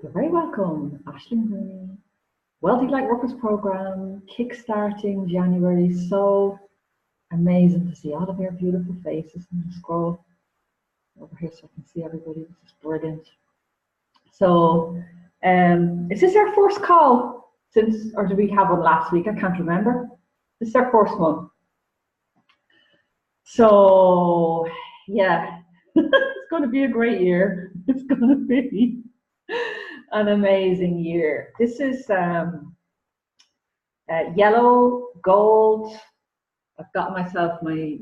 You're very welcome, Aisling Mooney. Wealthy Light Workers Program, kickstarting January. So amazing to see all of your beautiful faces. I'm going to scroll over here so I can see everybody. This is brilliant. So, is this our first call since, or did we have one last week? I can't remember. This is our first one. So, yeah, it's going to be a great year. It's going to be an amazing year. This is yellow, gold. I've got myself my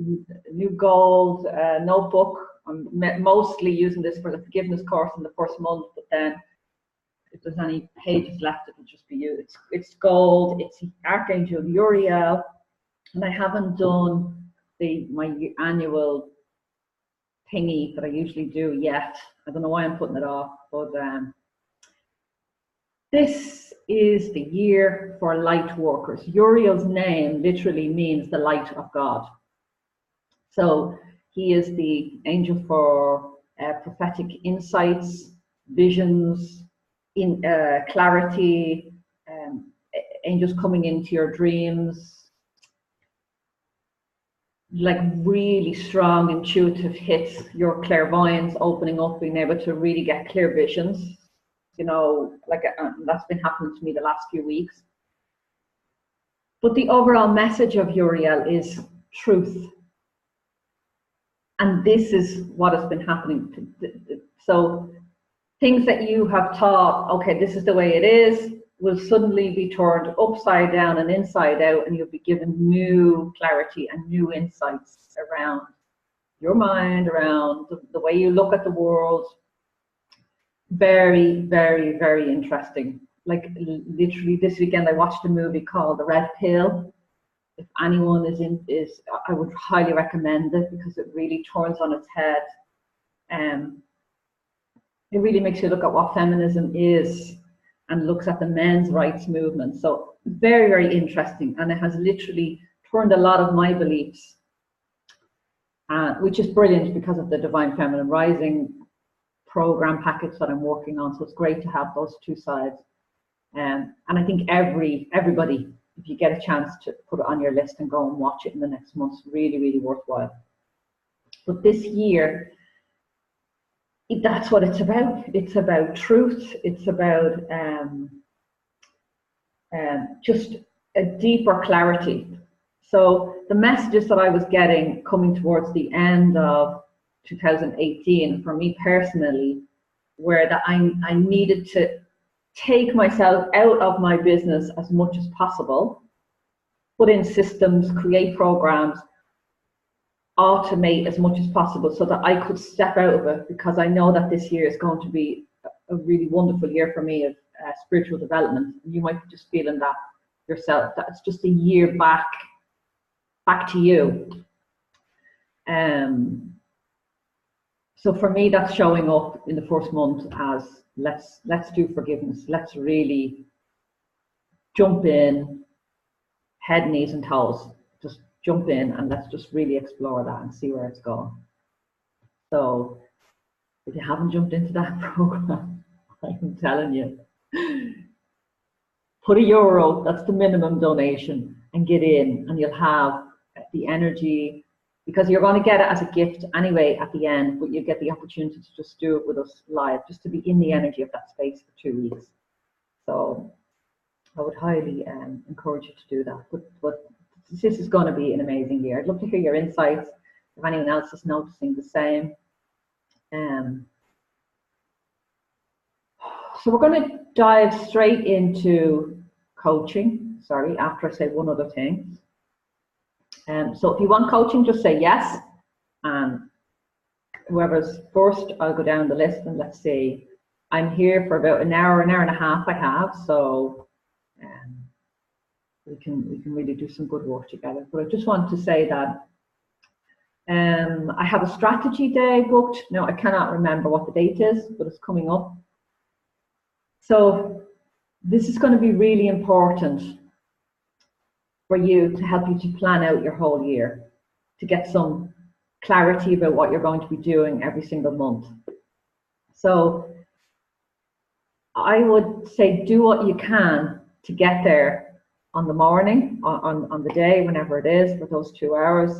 new gold notebook. I'm mostly using this for the forgiveness course in the first month, but then if there's any pages left, it'll just be you. It's gold. It's Archangel Uriel, and I haven't done my annual thingy that I usually do yet. I don't know why I'm putting it off, but this is the year for light workers. Uriel's name literally means the light of God. So he is the angel for prophetic insights, visions, in clarity, angels coming into your dreams, like really strong intuitive hits, your clairvoyance opening up, being able to really get clear visions. You know, like that's been happening to me the last few weeks. But the overall message of Uriel is truth. And this is what has been happening. So things that you have thought, okay, this is the way it is, will suddenly be turned upside down and inside out, and you'll be given new clarity and new insights around your mind, around the way you look at the world. Very, very, very interesting. Like literally this weekend I watched a movie called The Red Pill. If anyone is I would highly recommend it, because it really turns on its head. It really makes you look at what feminism is and looks at the men's rights movement. So very, very interesting. And it has literally turned a lot of my beliefs, which is brilliant because of the Divine Feminine Rising program package that I'm working on. So it's great to have those two sides. And I think everybody, if you get a chance to put it on your list and go and watch it in the next month, really, really worthwhile. But this year, that's what it's about. It's about truth. It's about just a deeper clarity. So the messages that I was getting coming towards the end of 2018 for me personally were that I needed to take myself out of my business as much as possible, put in systems, create programs, automate as much as possible so that I could step out of it, because I know that this year is going to be a really wonderful year for me of spiritual development. You might be just feeling that yourself, that it's just a year back to you. So for me, that's showing up in the first month as let's do forgiveness. Let's really jump in, head, knees, and toes. Just jump in and let's just really explore that and see where it's going. So if you haven't jumped into that program, I'm telling you, put €1, that's the minimum donation, and get in, and you'll have the energy, because you're going to get it as a gift anyway at the end, but you get the opportunity to just do it with us live, just to be in the energy of that space for 2 weeks. So I would highly encourage you to do that. But this is going to be an amazing year. I'd love to hear your insights, if anyone else is noticing the same. So we're going to dive straight into coaching. Sorry, after I say one other thing. So if you want coaching, just say yes. And whoever's first, I'll go down the list, and let's see. I'm here for about an hour and a half I have, so we can really do some good work together. But I just want to say that I have a strategy day booked. Now, I cannot remember what the date is, but it's coming up. So this is going to be really important for you, to help you to plan out your whole year, to get some clarity about what you're going to be doing every single month. So I would say do what you can to get there on the morning, on the day, whenever it is, for those 2 hours,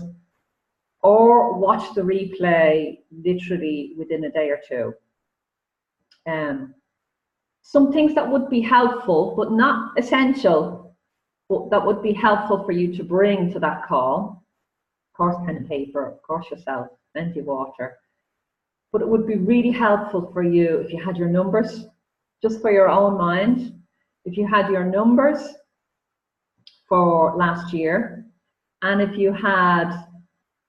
or watch the replay literally within a day or two. Some things that would be helpful, but not essential, but that would be helpful for you to bring to that call. Of course, pen and paper, of course yourself, plenty of water. But it would be really helpful for you if you had your numbers, just for your own mind. If you had your numbers for last year, and if you had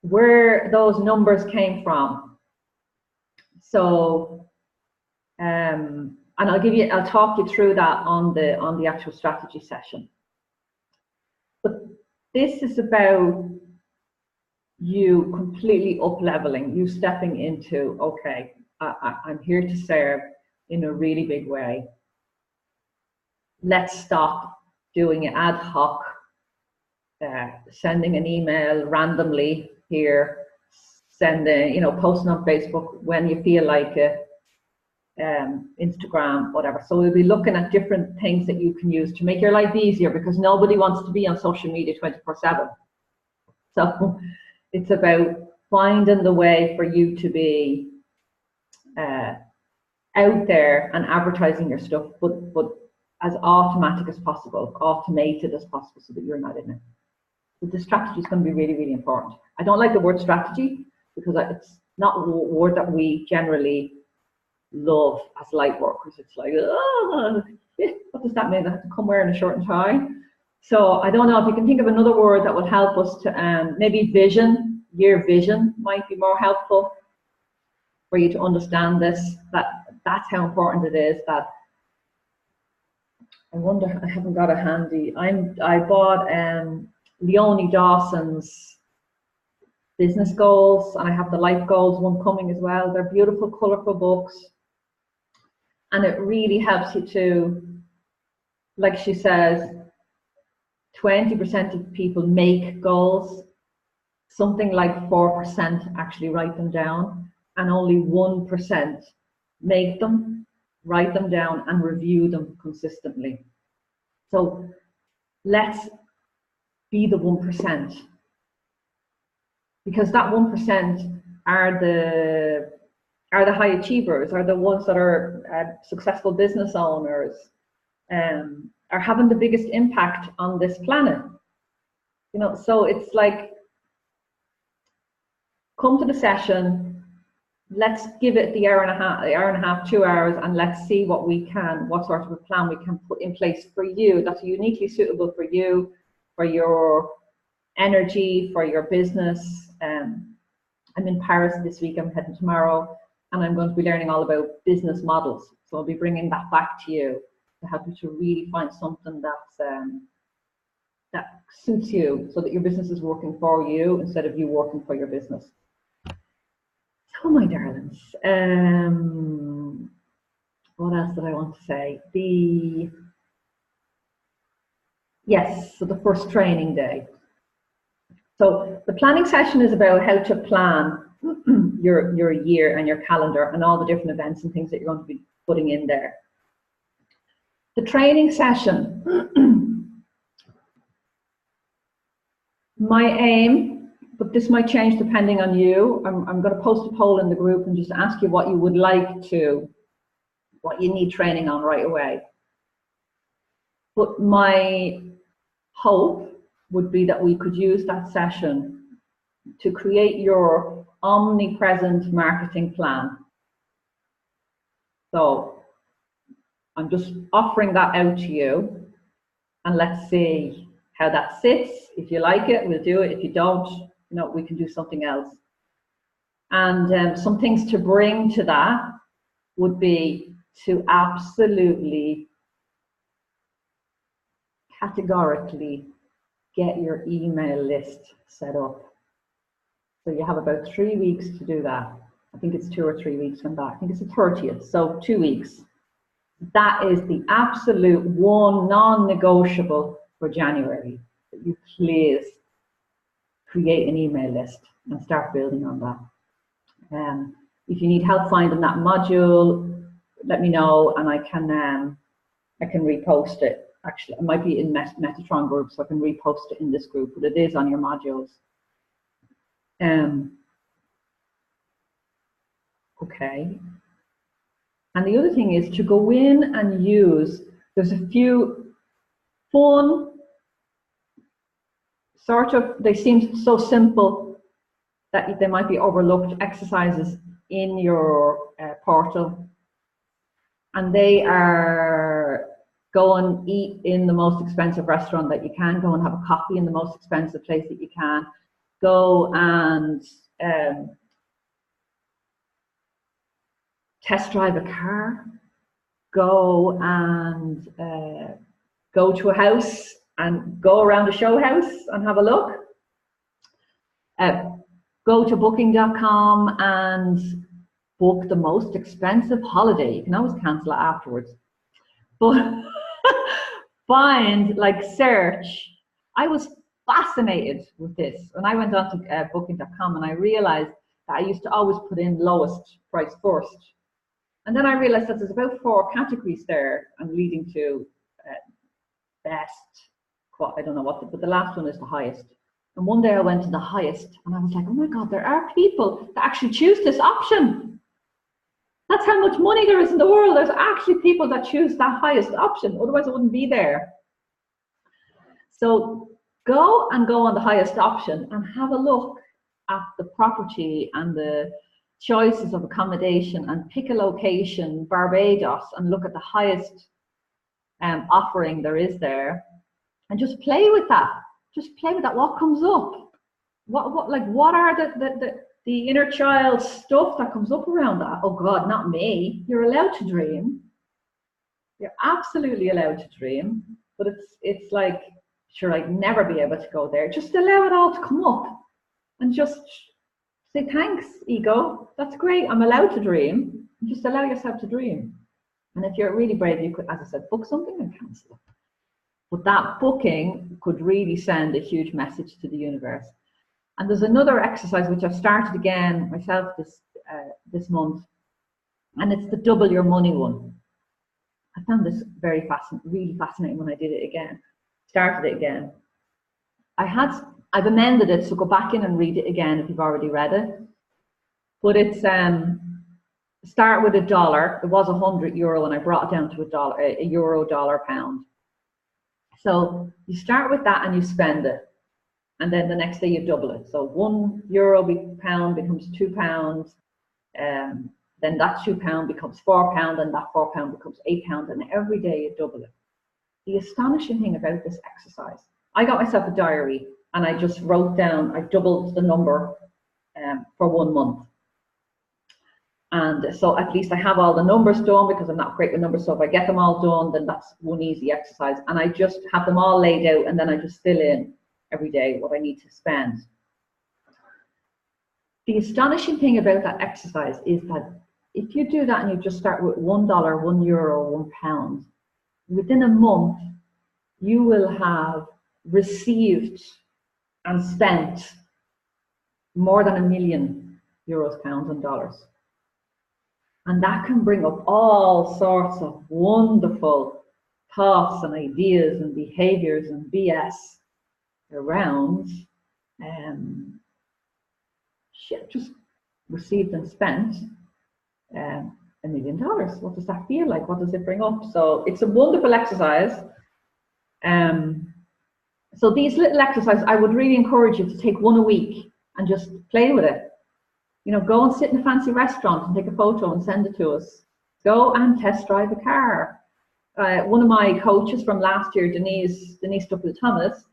where those numbers came from. So, and I'll talk you through that on the actual strategy session. But this is about you completely up-leveling, you stepping into, okay, I'm here to serve in a really big way. Let's stop doing it ad hoc, sending an email randomly here, sending, posting on Facebook when you feel like it, Instagram, whatever. So we'll be looking at different things that you can use to make your life easier, because nobody wants to be on social media 24/7. So it's about finding the way for you to be out there and advertising your stuff, but as automatic as possible, automated as possible, so that you're not in it. So the strategy is going to be really, really important. I don't like the word strategy because it's not a word that we generally love as light workers. It's like, oh, what does that mean? I have to come wearing a shirt and tie. So I don't know if you can think of another word that would help us to, maybe vision, year vision might be more helpful for you to understand this, that's how important it is. That I wonder, I haven't got it handy. I bought Leonie Dawson's business goals, and I have the life goals one coming as well. They're beautiful, colorful books, and it really helps you to, like she says, 20% of people make goals, something like 4% actually write them down, and only 1% make them, write them down, and review them consistently. So let's be the 1%, because that 1% are the high achievers, are the ones that are successful business owners, are having the biggest impact on this planet. So it's like, come to the session, let's give it the hour and a half, 2 hours, and let's see what sort of a plan we can put in place for you that's uniquely suitable for you, for your energy, for your business. I'm in Paris this week, I'm heading tomorrow, and I'm going to be learning all about business models. So I'll be bringing that back to you to help you to really find something that suits you, so that your business is working for you instead of you working for your business. So my darlings, what else did I want to say? So the first training day. So the planning session is about how to plan your year and your calendar and all the different events and things that you're going to be putting in there. The training session, my aim, but this might change depending on you. I'm going to post a poll in the group and just ask you what you would like to, what you need training on right away. But my hope would be that we could use that session to create your omnipresent marketing plan. So I'm just offering that out to you, and let's see how that sits. If you like it, we'll do it. If you don't, we can do something else. And some things to bring to that would be to absolutely, categorically get your email list set up. So you have about 3 weeks to do that. I think it's 2 or 3 weeks from that. I think it's the 30th, so 2 weeks. That is the absolute one non-negotiable for January. That you please create an email list and start building on that. If you need help finding that module, let me know, and I can repost it. Actually, it might be in Metatron group, so I can repost it in this group, but it is on your modules. Okay. And the other thing is to go in and use, there's a few fun, sort of, they seem so simple that they might be overlooked exercises in your portal. And they are, go and eat in the most expensive restaurant that you can, go and have a coffee in the most expensive place that you can, go and test drive a car, go and go to a house and go around a show house and have a look. Go to booking.com and book the most expensive holiday. You can always cancel it afterwards. But find, like, search. I was fascinated with this. When I went on to booking.com, and I realized that I used to always put in lowest price first. And then I realized that there's about 4 categories there and leading to best, I don't know what, but the last one is the highest. And one day I went to the highest and I was like, oh my God, there are people that actually choose this option. That's how much money there is in the world. There's actually people that choose that highest option. Otherwise it wouldn't be there. So go on the highest option and have a look at the property and the choices of accommodation, and pick a location, Barbados, and look at the highest offering there is there, and just play with that. Just play with that. What comes up? What are the inner child stuff that comes up around that? Oh God, not me. You're allowed to dream. You're absolutely allowed to dream. But it's like, sure, I'd never be able to go there. Just allow it all to come up, and just say, thanks, ego. That's great. I'm allowed to dream. Just allow yourself to dream. And if you're really brave, you could, as I said, book something and cancel it. But that booking could really send a huge message to the universe. And there's another exercise which I've started again myself this month, and it's the double your money one. I found this really fascinating when I did it again. Started it again. I've amended it, so go back in and read it again if you've already read it. But it's start with $1. It was €100, and I brought it down to a euro, dollar, pound. So you start with that and you spend it, and then the next day you double it. So €1 pound becomes £2, then that £2 becomes £4, and that £4 becomes £8, and every day you double it. The astonishing thing about this exercise, I got myself a diary and I just wrote down, I doubled the number for 1 month. And so at least I have all the numbers done, because I'm not great with numbers. So if I get them all done, then that's one easy exercise. And I just have them all laid out, and then I just fill in every day what I need to spend. The astonishing thing about that exercise is that if you do that and you just start with $1, €1, £1, within a month, you will have received and spent more than €1 million, pounds, and dollars. And that can bring up all sorts of wonderful thoughts and ideas and behaviors and BS around just received and spent $1 million. What does that feel like? What does it bring up? So it's a wonderful exercise. So these little exercises, I would really encourage you to take one a week and just play with it. You know, go and sit in a fancy restaurant and take a photo and send it to us. Go and test drive a car. One of my coaches from last year, Denise Duffy-Thomas,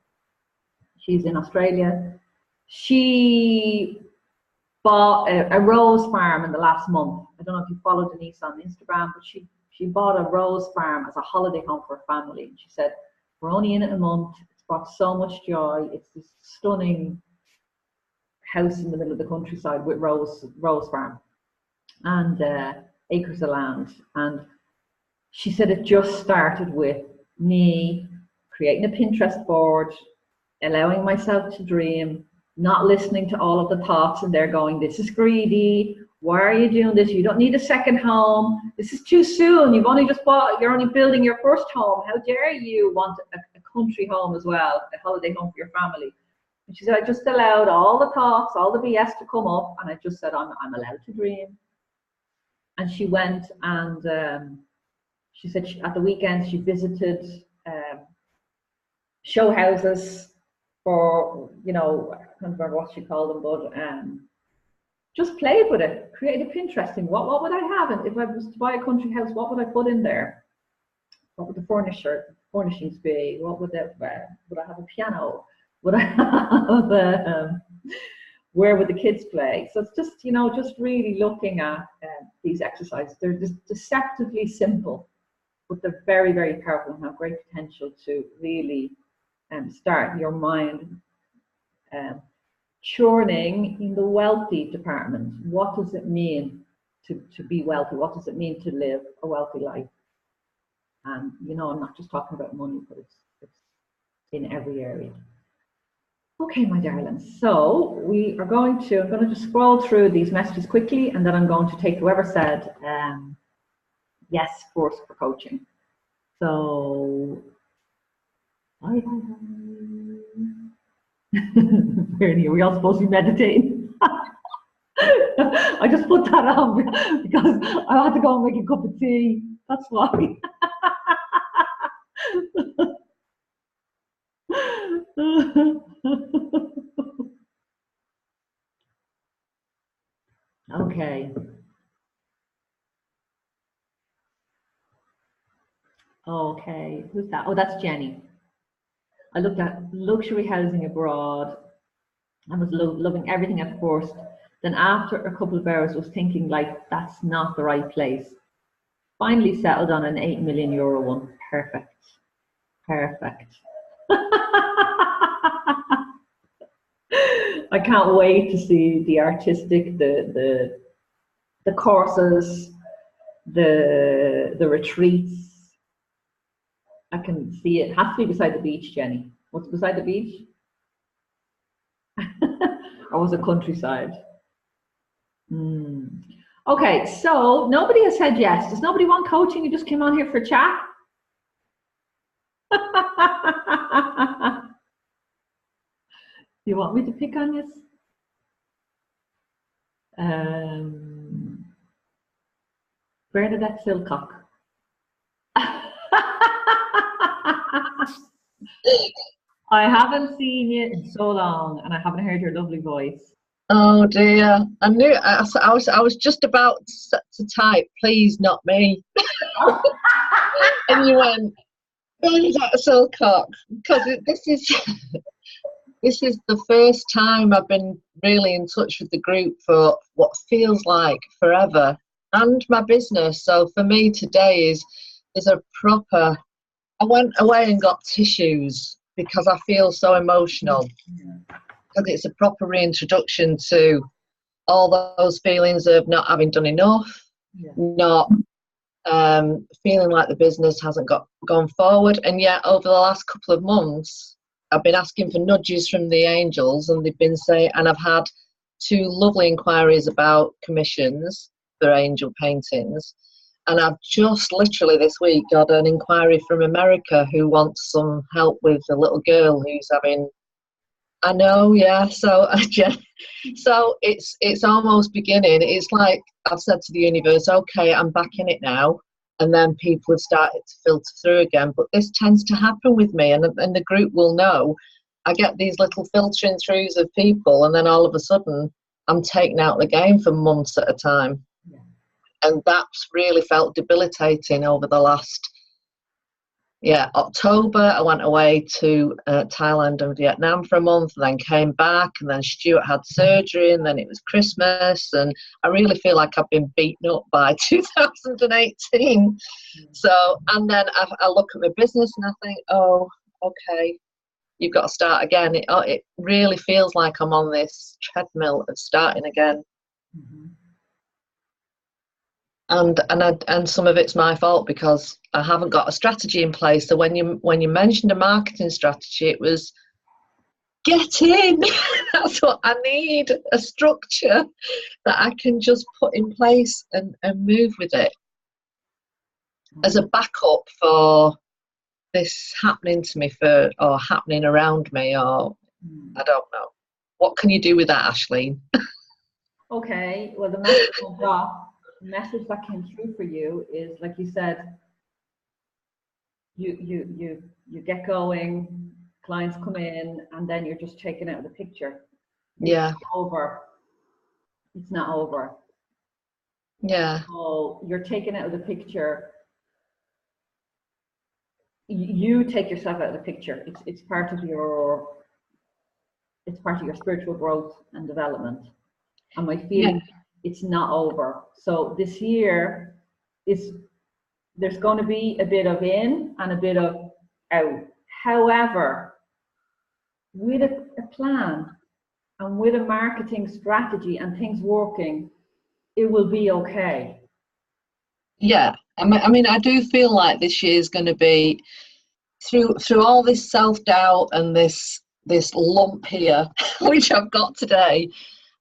she's in Australia. She bought a rose farm in the last month. I don't know if you follow Denise on Instagram, but she bought a rose farm as a holiday home for her family. And she said, we're only in it a month. It's brought so much joy. It's this stunning house in the middle of the countryside with rose farm and acres of land. And she said it just started with me creating a Pinterest board, allowing myself to dream, not listening to all of the thoughts and they're going, this is greedy, Why are you doing this? You don't need a second home. This is too soon. You've only just bought, you're only building your first home. How dare you want a country home as well, a holiday home for your family? And she said, I just allowed all the thoughts, all the BS to come up, and I just said, I'm allowed to dream. And she went and she said at the weekend she visited show houses for, you know, I can't remember what she called them, but just played with it, created Pinteresting. What would I have? And if I was to buy a country house, what would I put in there? What would the furnishings be? What would would I have a piano? Would I have where would the kids play? So it's just, you know, just really looking at these exercises. They're just deceptively simple, but they're very, very powerful and have great potential to really start your mind churning in the wealthy department. What does it mean to be wealthy? What does it mean to live a wealthy life? And, you know, I'm not just talking about money, but it's in every area. Okay, my darlings, so I'm going to just scroll through these messages quickly, and then I'm going to take whoever said yes first for coaching. So, bye. Are we all supposed to be meditating? I just put that on because I had to go and make a cup of tea. That's why. Okay. Okay, who's that? Oh, that's Jenny. I looked at luxury housing abroad and was loving everything at first. Then after a couple of hours was thinking like, that's not the right place. Finally settled on an €8 million one. Perfect. I can't wait to see the artistic, the courses, the retreats. I can see it. It has to be beside the beach, Jenny. What's beside the beach? Or was it countryside? Okay, so nobody has said yes. Does nobody want coaching? You just came on here for a chat? Do you want me to pick on you? Bernadette Silcock. I haven't seen you in so long, and I haven't heard your lovely voice. Oh dear! I knew. I was just about to type, "Please, not me," and you went, "Bernadette Silcock," because this is the first time I've been really in touch with the group for what feels like forever, and my business. So for me today is a proper. I went away and got tissues because I feel so emotional. Because it's a proper reintroduction to all those feelings of not having done enough, not feeling like the business hasn't gone forward. And yet over the last couple of months, I've been asking for nudges from the angels, and they've been saying, and I've had 2 lovely inquiries about commissions for angel paintings. And I've just literally this week got an inquiry from America who wants some help with a little girl who's having. I know, yeah. So, so it's almost beginning. It's like I've said to the universe, okay, I'm back in it now, and then people have started to filter through again. But this tends to happen with me, and the group will know. I get these little filtering throughs of people, and then all of a sudden, I'm taken out of the game for months at a time, and that's really felt debilitating over the last. October, I went away to Thailand and Vietnam for a month, and then came back, and then Stuart had surgery, and then it was Christmas, and I really feel like I've been beaten up by 2018. So, and then I look at my business and I think, oh, okay, you've got to start again. It really feels like I'm on this treadmill of starting again. And some of it's my fault because I haven't got a strategy in place. So when you mentioned a marketing strategy, it was get in. That's what I need, a structure that I can just put in place and move with it as a backup for this happening to me or happening around me, or I don't know. What can you do with that, Ashleen? Okay, well, the message that came through for you is, like you said, you get going, clients come in, and then you're just taken out of the picture. Yeah. It's over. It's not over. Yeah. So you're taken out of the picture. You take yourself out of the picture. It's part of your spiritual growth and development. And my feeling, it's not over. So this year there's going to be a bit of in and a bit of out. However, with a plan and with a marketing strategy and things working, it will be okay. Yeah, I mean, I do feel like this year is going to be through all this self-doubt and this lump here, which I've got today.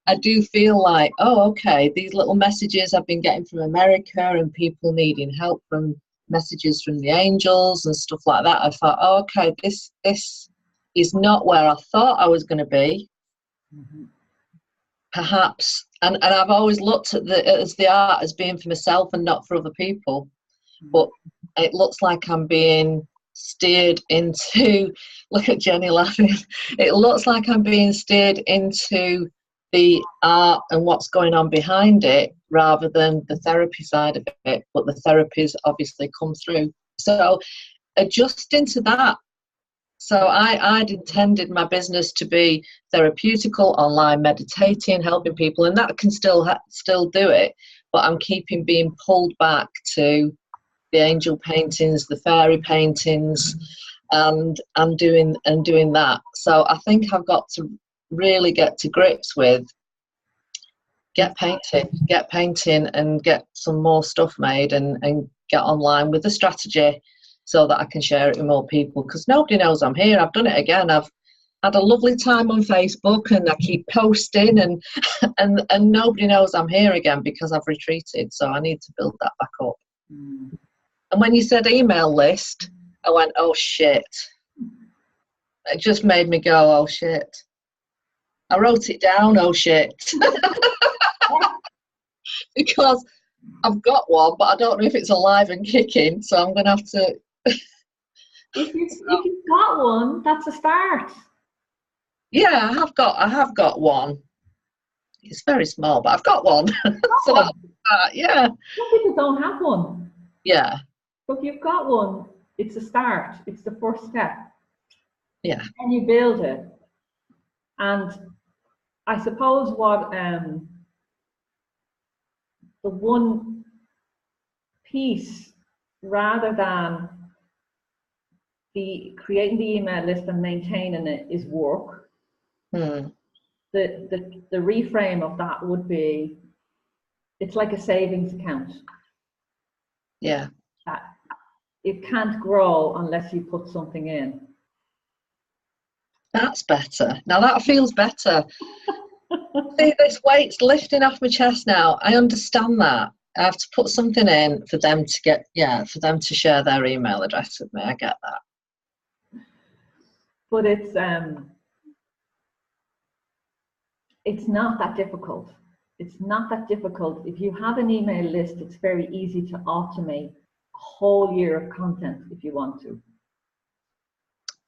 I do feel like, oh, okay, these little messages I've been getting from America and people needing help from messages from the angels and stuff like that. I thought, oh, okay, this is not where I thought I was going to be. Mm-hmm. Perhaps, and I've always looked at the art as being for myself and not for other people. Mm-hmm. But it looks like I'm being steered into, look at Jenny laughing, it looks like I'm being steered into the art and what's going on behind it rather than the therapy side of it, but the therapies obviously come through. So adjusting to that. So I'd intended my business to be therapeutical, online meditating, helping people, and that can still do it, but I'm being pulled back to the angel paintings, the fairy paintings, and doing that. So I think I've got to really get to grips with get painting and get some more stuff made and get online with the strategy so that I can share it with more people, because nobody knows I'm here. I've done it again. I've had a lovely time on Facebook and I keep posting and nobody knows I'm here again because I've retreated. So I need to build that back up. And when you said email list, I went, oh shit. It just made me go, oh shit. I wrote it down, oh shit. Because I've got one, but I don't know if it's alive and kicking, so I'm going to have to... If you've got one, that's a start. Yeah, I have got one. It's very small, but I've got one. So yeah. Some people don't have one. Yeah. But if you've got one, it's a start. It's the first step. Yeah. And you build it. And I suppose what the one piece, rather than creating the email list and maintaining it, is work. The reframe of that would be, it's like a savings account. Yeah. That it can't grow unless you put something in. That's better. Now that feels better. See, this weight's lifting off my chest now. I understand that. I have to put something in for them to for them to share their email address with me. I get that. But it's not that difficult. It's not that difficult. If you have an email list, it's very easy to automate a whole year of content if you want to.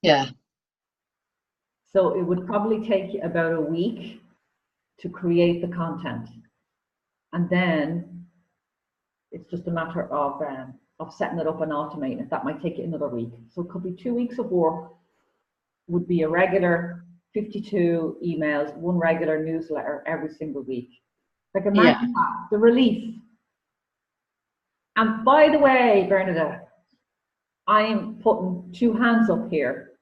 Yeah. So it would probably take you about a week to create the content. And then it's just a matter of setting it up and automating it. That might take you another week. So it could be 2 weeks of work, would be a regular 52 emails, one regular newsletter every single week. Like imagine that, the relief. And by the way, Bernadette, I am putting two hands up here.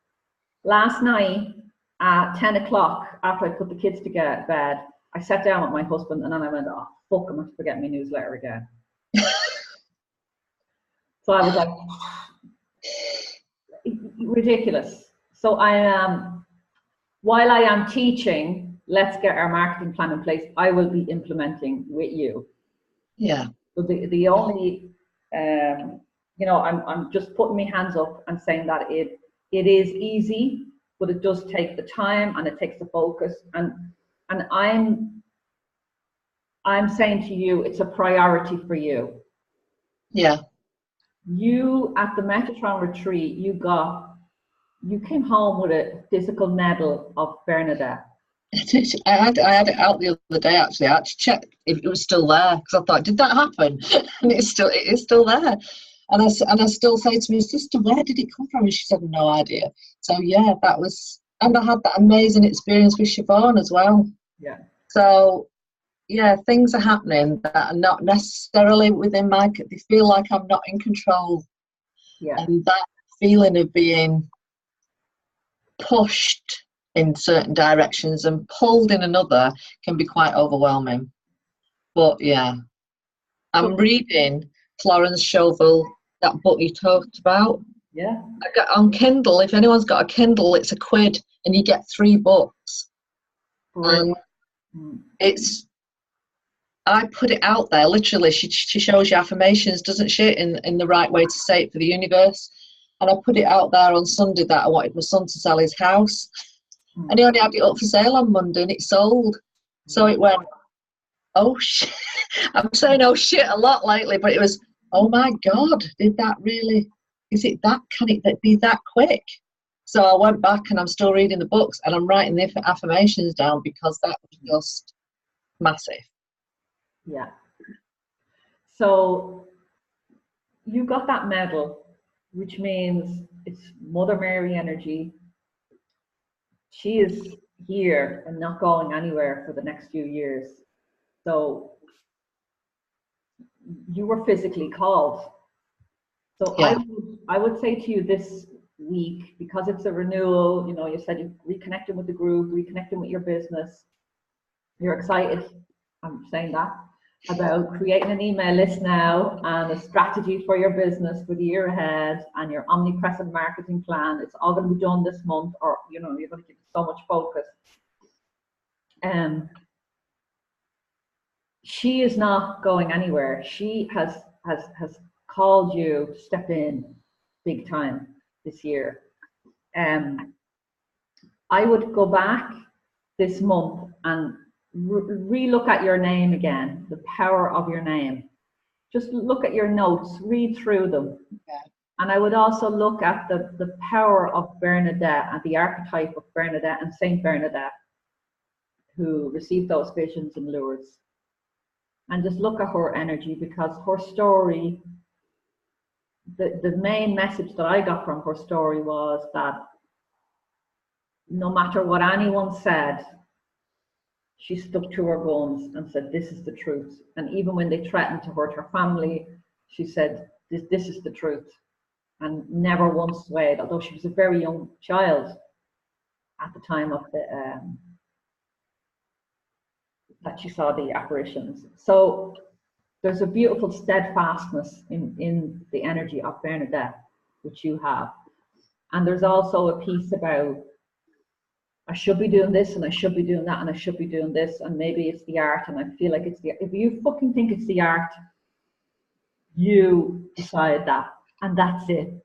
Last night at 10 o'clock, after I put the kids to bed, I sat down with my husband and then I went, oh, fuck, I'm going to forget my newsletter again. So I was like, ridiculous. So I am while I am teaching, let's get our marketing plan in place, I will be implementing with you. Yeah. So the only, I'm just putting my hands up and saying that it is easy, but it does take the time and it takes the focus. And I'm saying to you, it's a priority for you. Yeah. You, at the Metatron retreat, you came home with a physical medal of Bernadette. I had it out the other day, actually. I had to check if it was still there, because I thought, did that happen? And it is still there. And I still say to my sister, where did it come from? And she said, no idea. So yeah, that was, and I had that amazing experience with Siobhan as well. Yeah. So yeah, things are happening that are not necessarily within they feel like I'm not in control. Yeah. And that feeling of being pushed in certain directions and pulled in another can be quite overwhelming. But yeah, I'm reading Florence Scovel, that book you talked about. Yeah. I got on Kindle. If anyone's got a Kindle, it's £1 and you get 3 books. Brilliant. And I put it out there, literally. She shows you affirmations, doesn't she, in the right way to say it for the universe. And I put it out there on Sunday that I wanted my son to sell his house. And he only had it up for sale on Monday and it sold. So it went, oh shit. I'm saying oh shit a lot lately, but it was, oh my God, can it be that quick? So I went back and I'm still reading the books and I'm writing the affirmations down because that was just massive. Yeah. So you got that medal, which means it's Mother Mary energy. She is here and not going anywhere for the next few years. So you were physically called. So yeah. I would say to you this week, because it's a renewal, you said you're reconnecting with the group, reconnecting with your business. You're excited, I'm saying that, about creating an email list now and a strategy for your business for the year ahead and your omnipresent marketing plan. It's all going to be done this month, or you're going to give so much focus. She is not going anywhere. She has called you to step in big time this year. I would go back this month and re-look at your name again, the power of your name. Just look at your notes, read through them. Okay. And I would also look at the power of Bernadette and the archetype of Bernadette and Saint Bernadette, who received those visions in Lourdes. And just look at her energy, because her story, the main message that I got from her story was that no matter what anyone said, she stuck to her guns and said, this is the truth. And even when they threatened to hurt her family, she said, this is the truth. And never once swayed, although she was a very young child at the time of that she saw the apparitions. So there's a beautiful steadfastness in the energy of Bernadette, which you have. And there's also a piece about, I should be doing this and I should be doing that and I should be doing this, and maybe it's the art and I feel like it's if you fucking think it's the art, you decide that and that's it.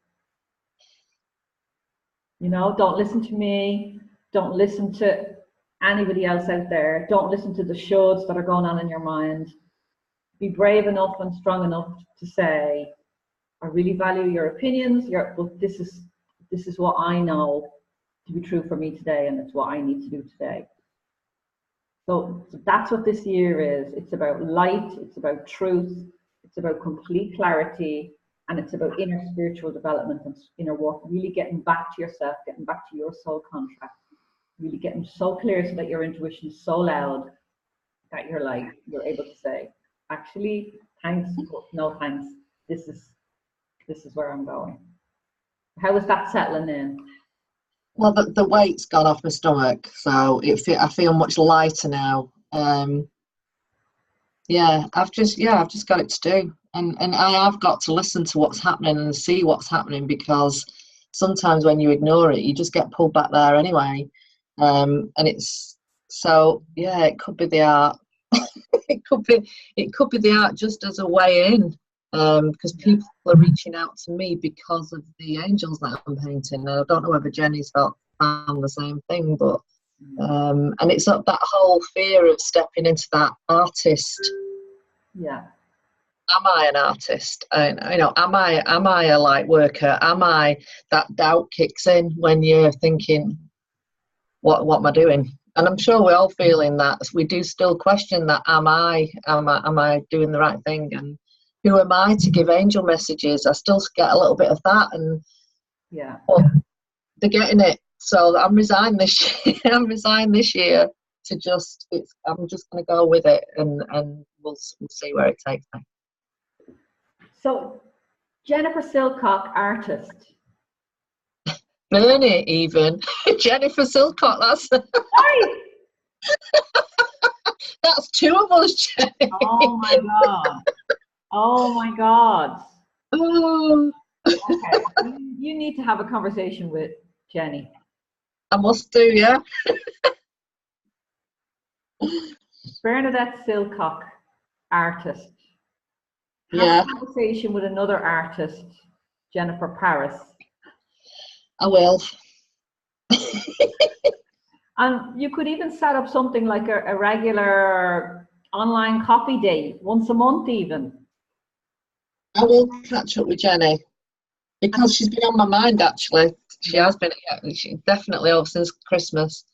Don't listen to me, don't listen to anybody else out there, don't listen to the shoulds that are going on in your mind. Be brave enough and strong enough to say, I really value your opinions, but this is what I know to be true for me today, and it's what I need to do today. So that's what this year is. It's about light, it's about truth, it's about complete clarity, and it's about inner spiritual development and inner work, really getting back to yourself, getting back to your soul contract, really getting so clear so that your intuition is so loud that you're able to say, actually, thanks, but no thanks. This is where I'm going. How is that settling in? Well, the weight's gone off my stomach, so I feel much lighter now. I've just got it to do, and I have got to listen to what's happening and see what's happening, because sometimes when you ignore it, you just get pulled back there anyway. And it's so yeah, it could be the art. it could be the art just as a way in, because people are reaching out to me because of the angels that I'm painting. I don't know whether Jenny's found the same thing, but and it's that whole fear of stepping into that artist. Yeah. Am I an artist? You know, am I a light worker? Am I, that doubt kicks in when you're thinking, what am I doing? And I'm sure we're all feeling that. We do still question that. Am I doing the right thing? And who am I to give angel messages? I still get a little bit of that, and but they're getting it. So I'm resigned this year. I'm resigned this year to just. I'm just going to go with it, and we'll see where it takes me. So, Jennifer Silcock, artist. Bernie, even Jennifer Silcock. That's that's two of us, Jenny. Oh my god! Oh my god! Oh. Okay, you need to have a conversation with Jenny. I must do, yeah. Bernadette Silcock, artist. Yeah. Have a conversation with another artist, Jennifer Paris. I will. And you could even set up something like a regular online coffee day, once a month even. I will catch up with Jenny, because she's been on my mind, actually. She has been, she definitely over since Christmas.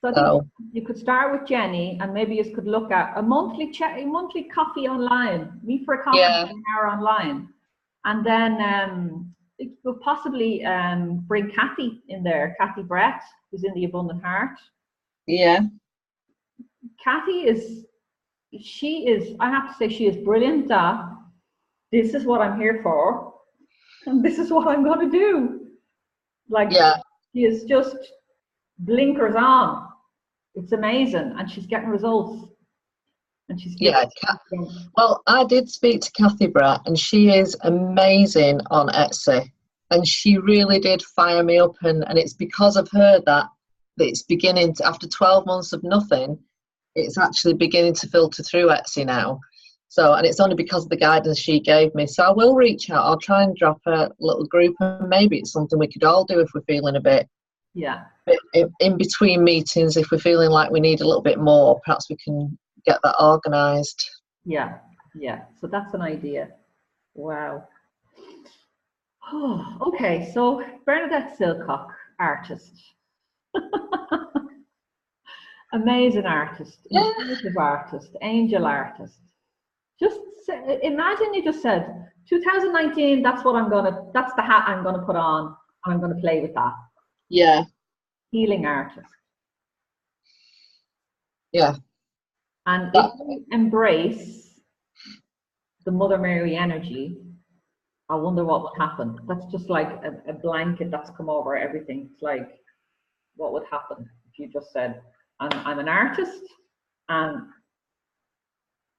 So I think you could start with Jenny, and maybe you could look at a monthly coffee online. Meet for a coffee for an hour online, and then you could possibly bring Kathy in there. Kathy Brett, who's in the Abundant Heart. Yeah. Kathy is. I have to say, she is brilliant at. This is what I'm here for, and this is what I'm going to do. Like, she is just blinkers on. It's amazing, and she's getting results. And she's well, I did speak to Kathy Brett, and she is amazing on Etsy, and she really did fire me up, and it's because of her that it's beginning to, after 12 months of nothing, it's actually beginning to filter through Etsy now. So, and it's only because of the guidance she gave me. So I will reach out. I'll try and drop a little group, and maybe it's something we could all do if we're feeling a bit. Yeah. In between meetings, if we're feeling like we need a little bit more, perhaps we can get that organised. Yeah. So that's an idea. Wow. Oh, okay. So Bernadette Silcock, artist. Amazing artist, intuitive artist, angel artist. Just imagine you just said 2019, that's the hat I'm gonna put on, and I'm gonna play with that. Yeah. Healing artist. Yeah. And if you embrace the Mother Mary energy, I wonder what would happen. That's just like a blanket that's come over everything. It's like, what would happen if you just said, I'm an artist, and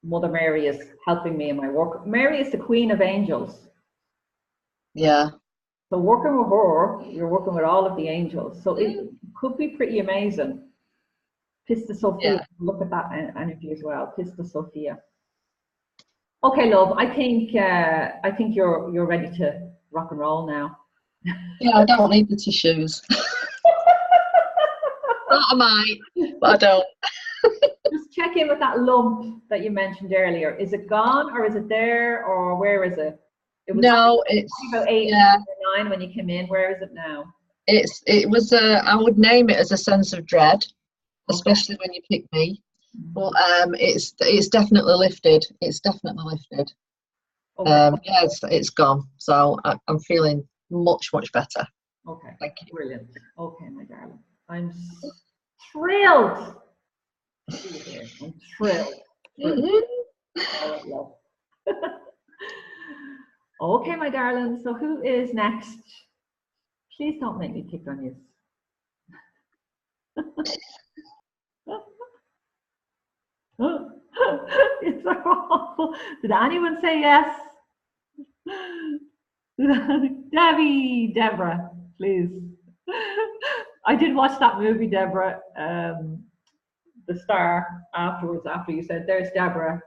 Mother Mary is helping me in my work. Mary is the Queen of Angels. Yeah. So working with her, you're working with all of the angels. So it could be pretty amazing. Pista Sophia, look at that energy as well. Pista Sophia. Okay, love. I think you're ready to rock and roll now. Yeah, I don't need the tissues. Not mine, but I don't. Just check in with that lump that you mentioned earlier. Is it gone, or is it there, or where is it? It was it's about 8 or 9 when you came in. Where is it now? It was I would name it as a sense of dread, especially when you pick me. But it's definitely lifted. It's definitely lifted. Okay. It's gone. So I'm feeling much better. Okay. Thank you. Brilliant. Okay, my darling. I'm thrilled. I'm thrilled. Love. Okay, my darling. So who is next? Please don't make me pick on you. It's so awful. Did anyone say yes? Deborah, please. I did watch that movie, Deborah, The Star, afterwards, after you said, there's Deborah.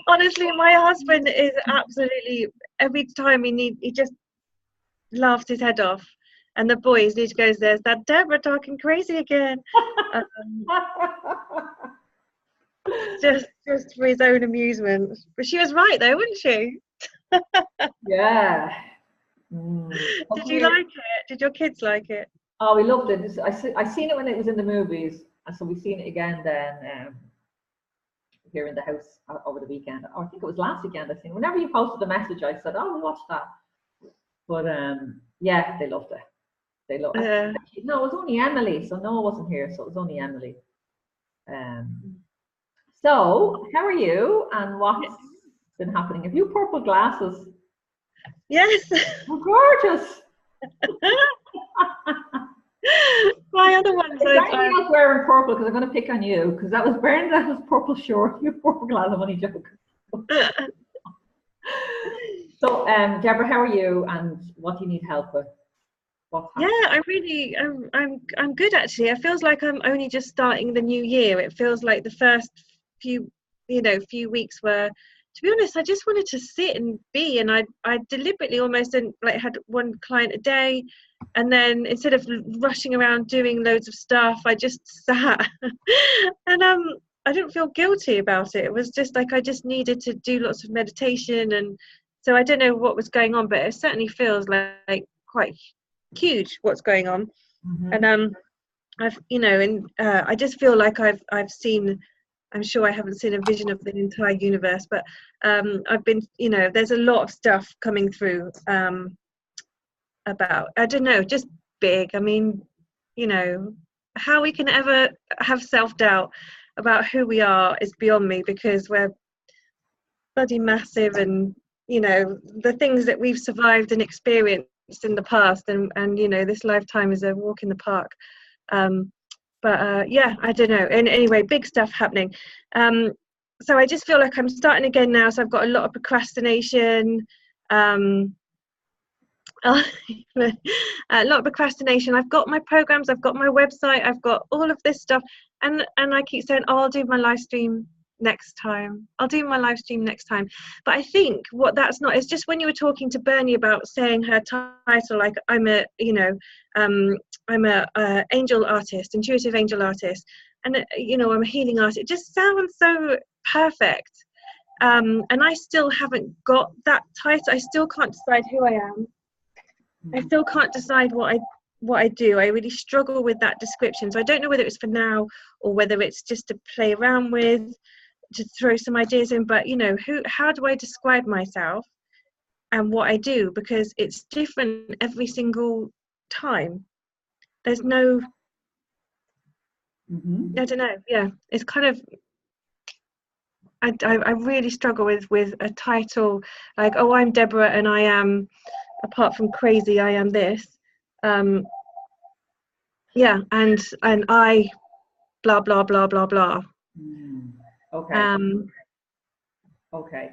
Honestly, my husband is absolutely, every time he just laughs his head off. And the boys, he goes, there's that Deborah talking crazy again. Just for his own amusement. But she was right though, wasn't she? Yeah. Did you like it? Did your kids like it? Oh, we loved it. I seen it when it was in the movies, and so we've seen it again then here in the house over the weekend. Or I think it was last weekend. I seen. Whenever you posted the message, I said, "Oh, we watched that." But yeah, they loved it. They loved it. No, it was only Emily, so Noah wasn't here, so it was only Emily. So, how are you, and what's been happening? Have you purple glasses? Yes. Oh, gorgeous. My other ones. I'm not wearing purple because I'm going to pick on you, because that was Brenda's purple short. You purple glass. I'm only joking. So, Deborah, how are you, and what do you need help with? Yeah, I'm good actually. It feels like I'm only just starting the new year. It feels like the first few weeks were, to be honest, I just wanted to sit and be, and I deliberately almost had one client a day, and then instead of rushing around doing loads of stuff, I just sat and I didn't feel guilty about it. It was just like I just needed to do lots of meditation, and so I don't know what was going on, but it certainly feels like quite huge what's going on. And I just feel like I've seen, I'm sure I haven't seen a vision of the entire universe, but I've been, there's a lot of stuff coming through about, I don't know, just big. I mean, how we can ever have self-doubt about who we are is beyond me, because we're bloody massive, and the things that we've survived and experienced in the past, and this lifetime is a walk in the park. But yeah, I don't know. And anyway, big stuff happening. So I just feel like I'm starting again now. So I've got a lot of procrastination. A lot of procrastination. I've got my programs, I've got my website, I've got all of this stuff, and I keep saying, oh, I'll do my live stream next time. I'll do my live stream next time. But I think what that's not is just when you were talking to Bernie about saying her title, like I'm a angel artist, intuitive angel artist, and I'm a healing artist. It just sounds so perfect. And I still haven't got that title. I still can't decide who I am. I still can't decide what I do. I really struggle with that description. So I don't know whether it's for now or whether it's just to play around with, to throw some ideas in. But how do I describe myself and what I do? Because it's different every single time. There's no, I don't know. Yeah, it's kind of, I really struggle with a title like, oh, I'm Deborah and I am, apart from crazy, I am this. Yeah, and I blah blah blah blah blah. Okay. Okay.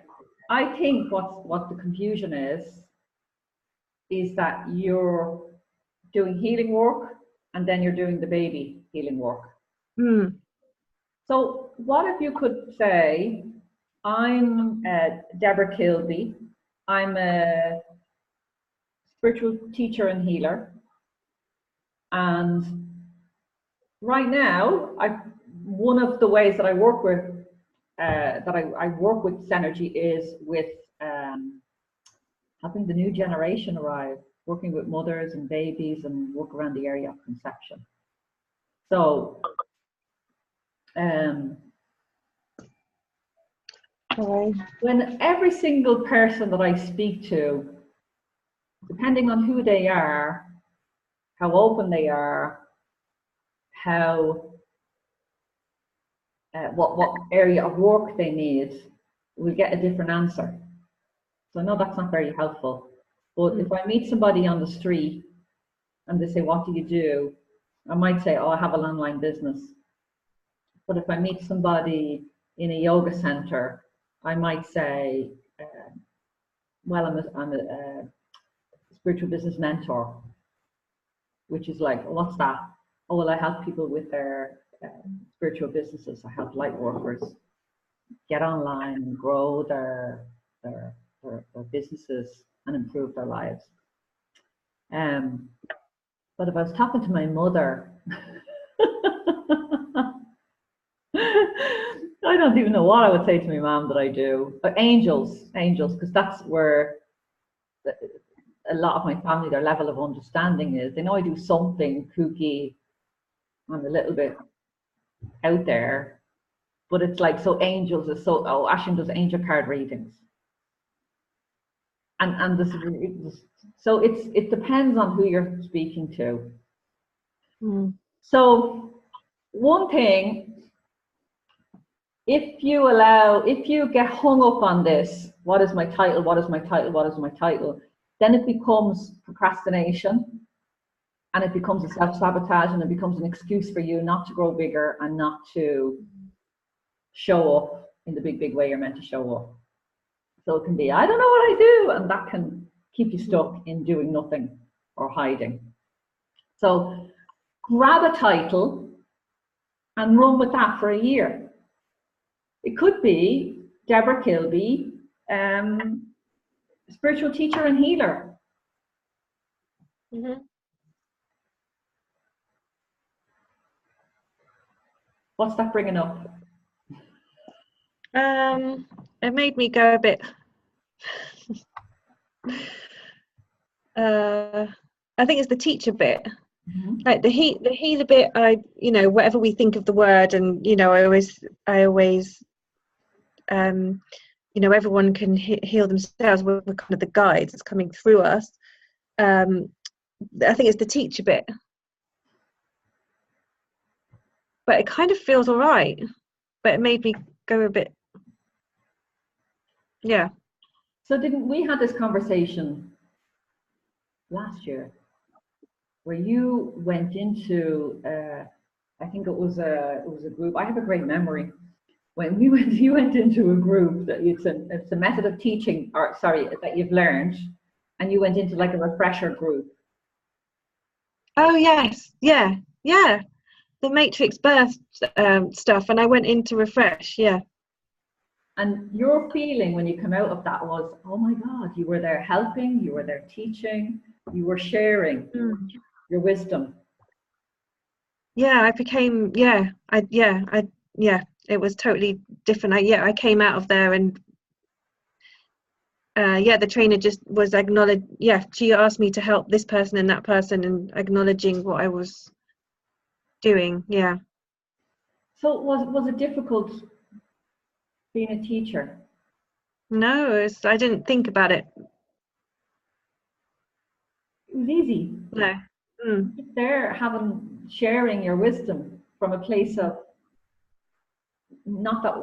I think what the confusion is that you're doing healing work and then you're doing the baby healing work. So what if you could say, I'm Deborah Kilby, I'm a spiritual teacher and healer, and right now one of the ways that I work with I work with Synergy is with helping the new generation arrive, working with mothers and babies, and work around the area of conception. So when every single person that I speak to, depending on who they are, how open they are, how what area of work they need, we'll get a different answer. So I know that's not very helpful, but if I meet somebody on the street and they say, what do you do? I might say, oh, I have an online business. But if I meet somebody in a yoga center, I might say, well, I'm a spiritual business mentor, which is like, what's that? Oh, well, I help people with their spiritual businesses. I help light workers get online and grow their businesses and improve their lives. But if I was talking to my mother, I don't even know what I would say to my mom that I do. But angels, because that's where a lot of my family, their level of understanding is. They know I do something kooky and a little bit out there, but it's like, so angels is so, oh, Aisling does angel card readings. And this is, so it depends on who you're speaking to. So one thing, if you get hung up on this, what is my title, what is my title, what is my title, then it becomes procrastination, and it becomes a self-sabotage, and it becomes an excuse for you not to grow bigger and not to show up in the big way you're meant to show up. So it can be, I don't know what I do, and that can keep you stuck in doing nothing or hiding. So grab a title and run with that for a year. It could be Deborah Kilby, spiritual teacher and healer. What's that bringing up? It made me go a bit. I think it's the teacher bit, like the healer bit. Whatever we think of the word, and I always, everyone can heal themselves. We're kind of the guides that's coming through us. I think it's the teacher bit, but it kind of feels all right. But it made me go a bit. Yeah. So didn't we had this conversation last year where you went into I think it was a group. I have a great memory. When you went into a group that it's a method of teaching, or sorry, that you've learned, and you went into like a refresher group. Oh yes, yeah. The Matrix Birth stuff, and I went into refresh. Yeah. And your feeling when you come out of that was, oh my God, you were there helping, you were there teaching, you were sharing your wisdom. Yeah, I became, it was totally different. I came out of there, and the trainer just was she asked me to help this person and that person, and acknowledging what I was doing. Yeah. So was it difficult being a teacher? No, I didn't think about it. It was easy. No. There, sharing your wisdom from a place of, not that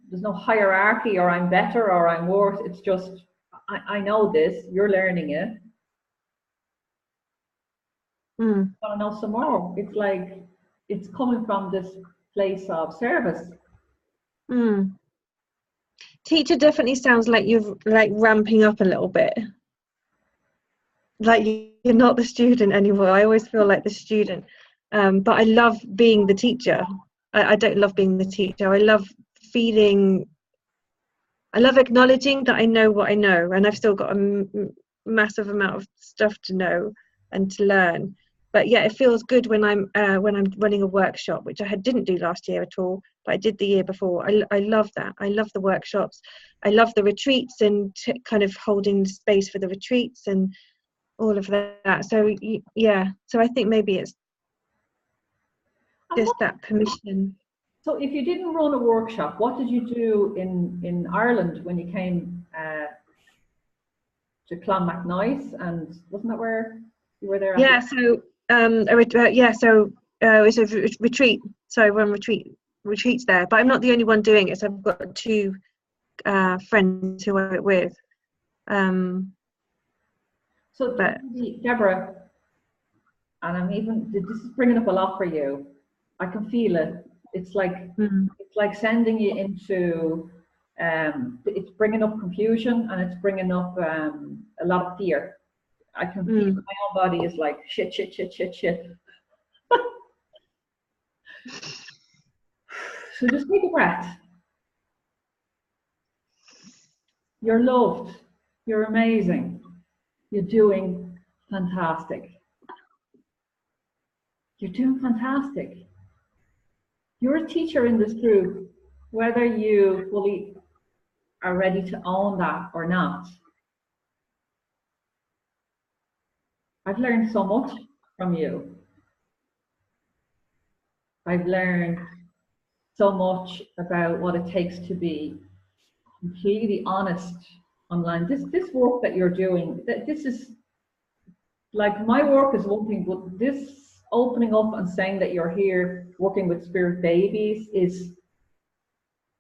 there's no hierarchy or I'm better or I'm worse. It's just, I know this, you're learning it. I want to know some more. It's like, it's coming from this place of service. Teacher definitely sounds like you're like ramping up a little bit. Like you're not the student anymore. I always feel like the student. But I love being the teacher. I don't love being the teacher. I love acknowledging that I know what I know, and I've still got a massive amount of stuff to know and to learn. But yeah, it feels good when I'm running a workshop, which I didn't do last year at all, but I did the year before. I love that. I love the workshops. I love the retreats and kind of holding space for the retreats and all of that. So yeah, so I think maybe it's just that permission. So if you didn't run a workshop, what did you do in Ireland when you came to Clonmacnoise? And wasn't that where you were there? Yeah, so it's a retreat. So I run retreats there, but I'm not the only one doing it. So I've got two friends who I work with. So Deborah, and this is bringing up a lot for you. I can feel it. It's like sending you into, it's bringing up confusion, and it's bringing up a lot of fear. I can feel my own body is like shit. So just take a breath. You're loved. You're amazing. You're doing fantastic. You're doing fantastic. You're a teacher in this group, whether you fully are ready to own that or not. I've learned so much from you. I've learned so much about what it takes to be completely honest online. This work that you're doing, this is like, my work is one thing, but this opening up and saying that you're here working with spirit babies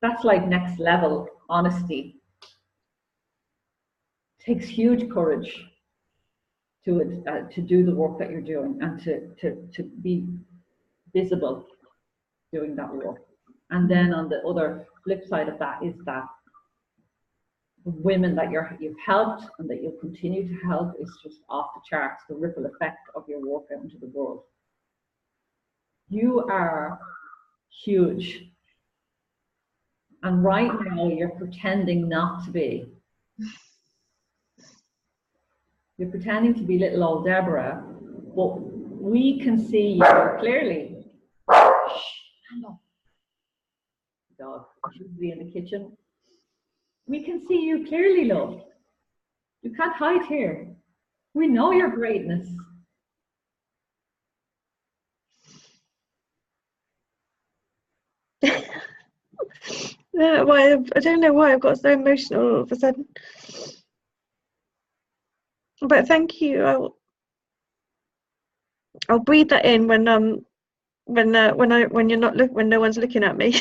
that's like next level honesty. It takes huge courage to do the work that you're doing and to be visible doing that work. And then on the other flip side of that is that the women that you've helped and that you'll continue to help is just off the charts, the ripple effect of your work out into the world. You are huge. And right now you're pretending not to be. You're pretending to be little old Deborah, but we can see you clearly. Shh, stand up. Dog should be in the kitchen. We can see you clearly, love. You can't hide here. We know your greatness. I don't know why I've got so emotional all of a sudden. But thank you. I'll breathe that in when you're not when no one's looking at me.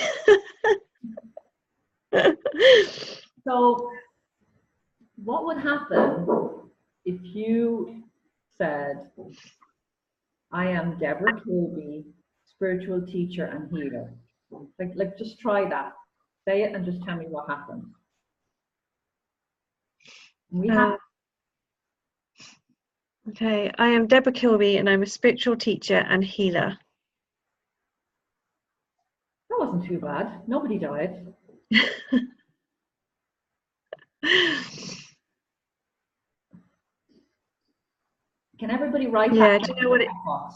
So, what would happen if you said, "I am Deborah Kilby, spiritual teacher and healer"? Like, just try that. Say it and just tell me what happens. Okay, I am Deborah Kilby and I'm a spiritual teacher and healer. That wasn't too bad. Nobody died. Can everybody write that? Do you know what it? Box?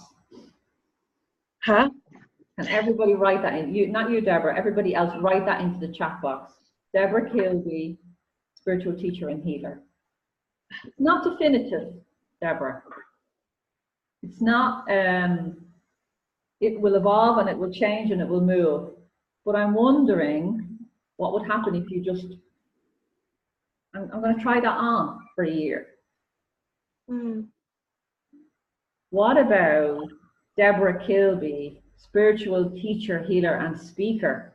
Huh? Can everybody write that in? You, not you, Deborah. Everybody else, write that into the chat box. Deborah Kilby, spiritual teacher and healer. It's not definitive, Deborah. It's not. It will evolve and it will change and it will move. But I'm wondering what would happen if you just. I'm going to try that on for a year. What about Deborah Kilby, spiritual teacher, healer, and speaker?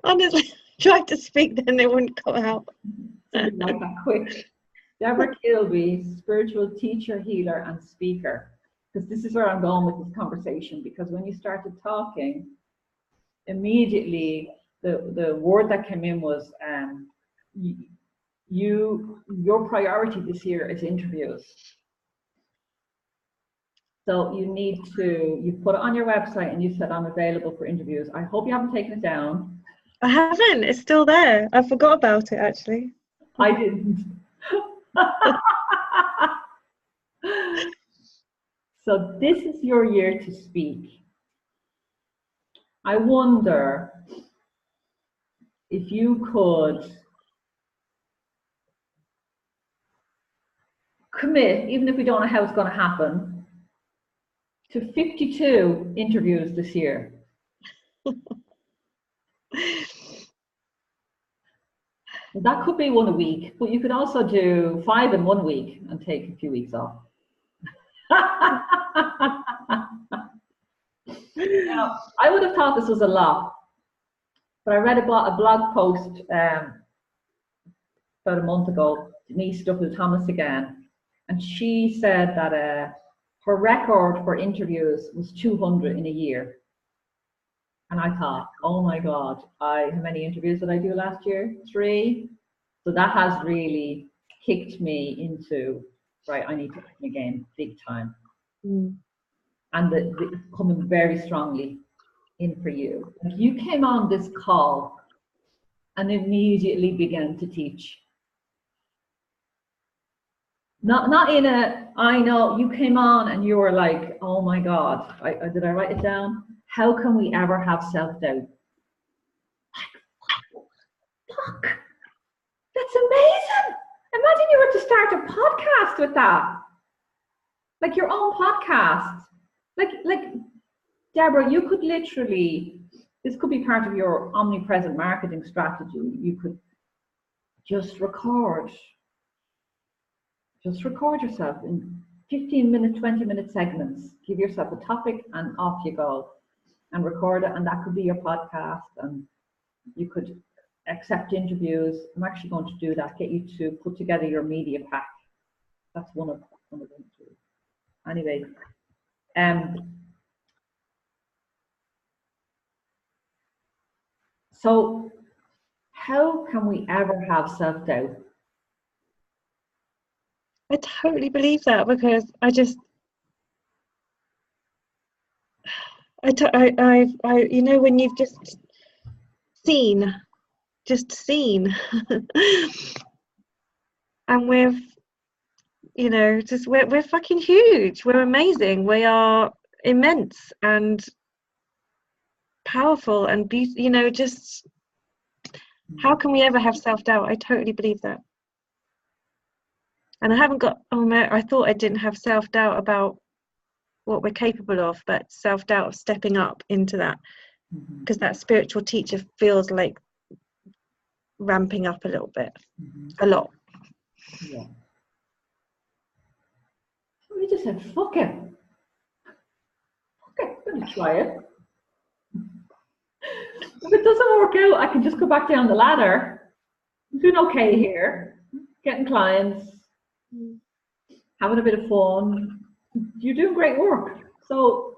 Honestly, I tried to speak, then it wouldn't come out. Like that quick. Deborah Kilby, spiritual teacher, healer, and speaker. Because this is where I'm going with this conversation. Because when you started talking, immediately the word that came in was your priority this year is interviews. So you put it on your website and you said, I'm available for interviews. I hope you haven't taken it down. I haven't, it's still there. I forgot about it actually. I didn't. So this is your year to speak. I wonder if you could commit, even if we don't know how it's going to happen, to 52 interviews this year. That could be one a week, but you could also do 5 in 1 week and take a few weeks off. Now, I would have thought this was a lot, but I read a blog post about a month ago, Denise Duffel-Thomas again, and she said that her record for interviews was 200 in a year. And I thought, oh my God, how many interviews did I do last year? 3. So that has really kicked me into, right, I need to come again big time. And the coming very strongly in for you. Like you came on this call and immediately began to teach. Not in a, I know, you came on and you were like, oh my God, did I write it down? How can we ever have self-doubt? Fuck, that's amazing. Imagine you were to start a podcast with that. Like your own podcast. Like Deborah, you could literally, this could be part of your omnipresent marketing strategy. You could just record yourself in 15-minute, 20-minute segments. Give yourself a topic and off you go and record it. And that could be your podcast. And you could accept interviews. I'm actually going to do that, get you to put together your media pack. That's one of them too. Anyway, so how can we ever have self-doubt? I totally believe that, because you know, when you've just seen, and we've, you know, just we're fucking huge, we're amazing, we are immense and powerful and beautiful, you know, just how can we ever have self-doubt? I totally believe that. And I haven't got, I thought I didn't have self-doubt about what we're capable of, but self-doubt of stepping up into that, because that spiritual teacher feels like ramping up a little bit, a lot. Yeah. So we just said, fuck it. I'm going to try it. If it doesn't work out, I can just go back down the ladder. I'm doing okay here, getting clients, having a bit of fun. You're doing great work. So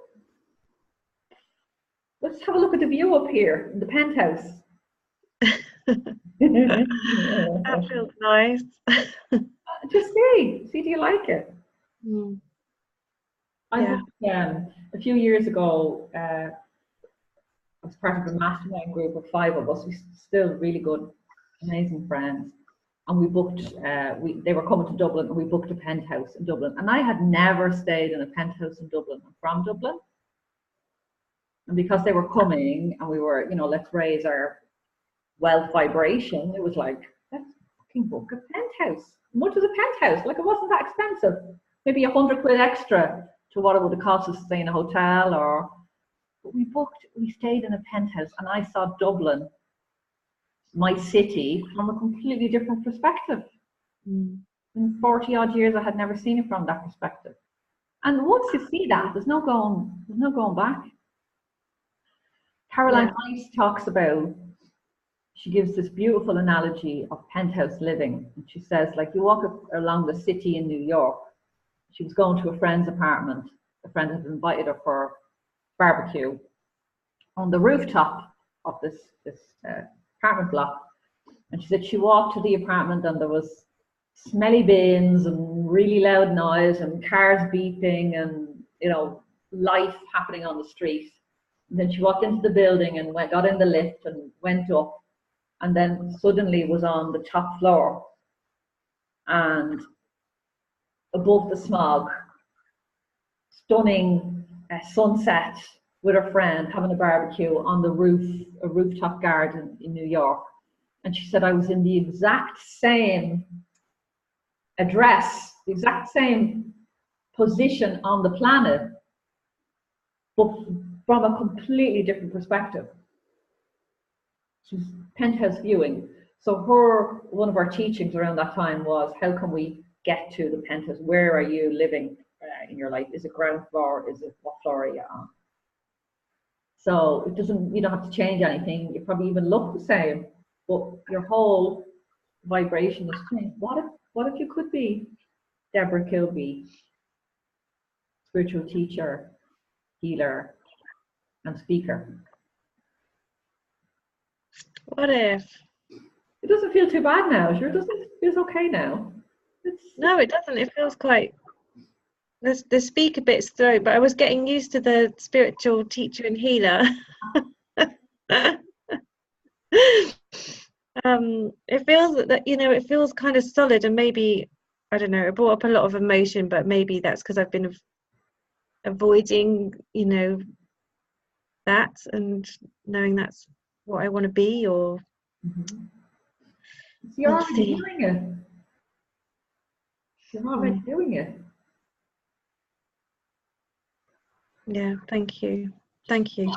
let's have a look at the view up here in the penthouse. That feels nice. Just see, do you like it? Yeah. A few years ago, I was part of a mastermind group of 5 of us. We're still really good, amazing friends. And we booked, they were coming to Dublin, and we booked a penthouse in Dublin. And I had never stayed in a penthouse in Dublin. I'm from Dublin. And because they were coming and we were, you know, let's raise our wealth vibration, it was like, let's fucking book a penthouse. What is a penthouse? Like, it wasn't that expensive. Maybe 100 quid extra to what it would have cost us to stay in a hotel, but we stayed in a penthouse, and I saw Dublin, my city, from a completely different perspective. In 40 odd years, I had never seen it from that perspective. And once you see that, there's no going back. Caroline Myss talks about, she gives this beautiful analogy of penthouse living. And she says, like, you walk along the city in New York. She was going to a friend's apartment. A friend had invited her for barbecue on the rooftop of this apartment block. And she said she walked to the apartment, and there was smelly bins and really loud noise and cars beeping and, you know, life happening on the street. And then she walked into the building and got in the lift and went up, and then suddenly was on the top floor, and above the smog, stunning sunset with her friend having a barbecue on the roof, a rooftop garden in New York. And she said, I was in the exact same address, the exact same position on the planet, but from a completely different perspective. She's penthouse viewing. So one of our teachings around that time was, how can we get to the penthouse? Where are you living in your life? Is it ground floor? Is it, what floor are you on? So it doesn't, you don't have to change anything. You probably even look the same, but your whole vibration is changed. What if you could be Deborah Kilby, spiritual teacher, healer, and speaker? What if? It doesn't feel too bad now. Sure, doesn't it? Feels okay now. No, it doesn't. It feels quite. The speak a bit slow, but I was getting used to the spiritual teacher and healer. It feels that, it feels kind of solid, and maybe, I don't know, it brought up a lot of emotion, but maybe that's because I've been avoiding, that, and knowing that's what I want to be, or You're we'll already see. doing it. You're already doing it. Yeah, thank you. Thank you.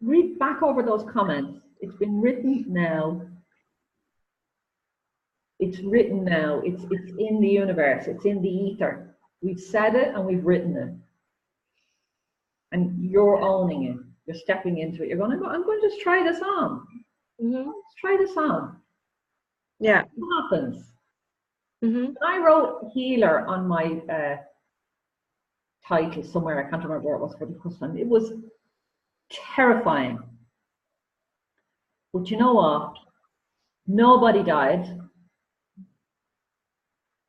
Read back over those comments. It's been written now. It's written now. It's in the universe. It's in the ether. We've said it and we've written it. And you're owning it. You're stepping into it. You're going to go, I'm going to just try this on. Let's try this on. Yeah. What happens? Mm-hmm. I wrote healer on my title somewhere. I can't remember where it was for the first time. It was terrifying. But you know what? Nobody died.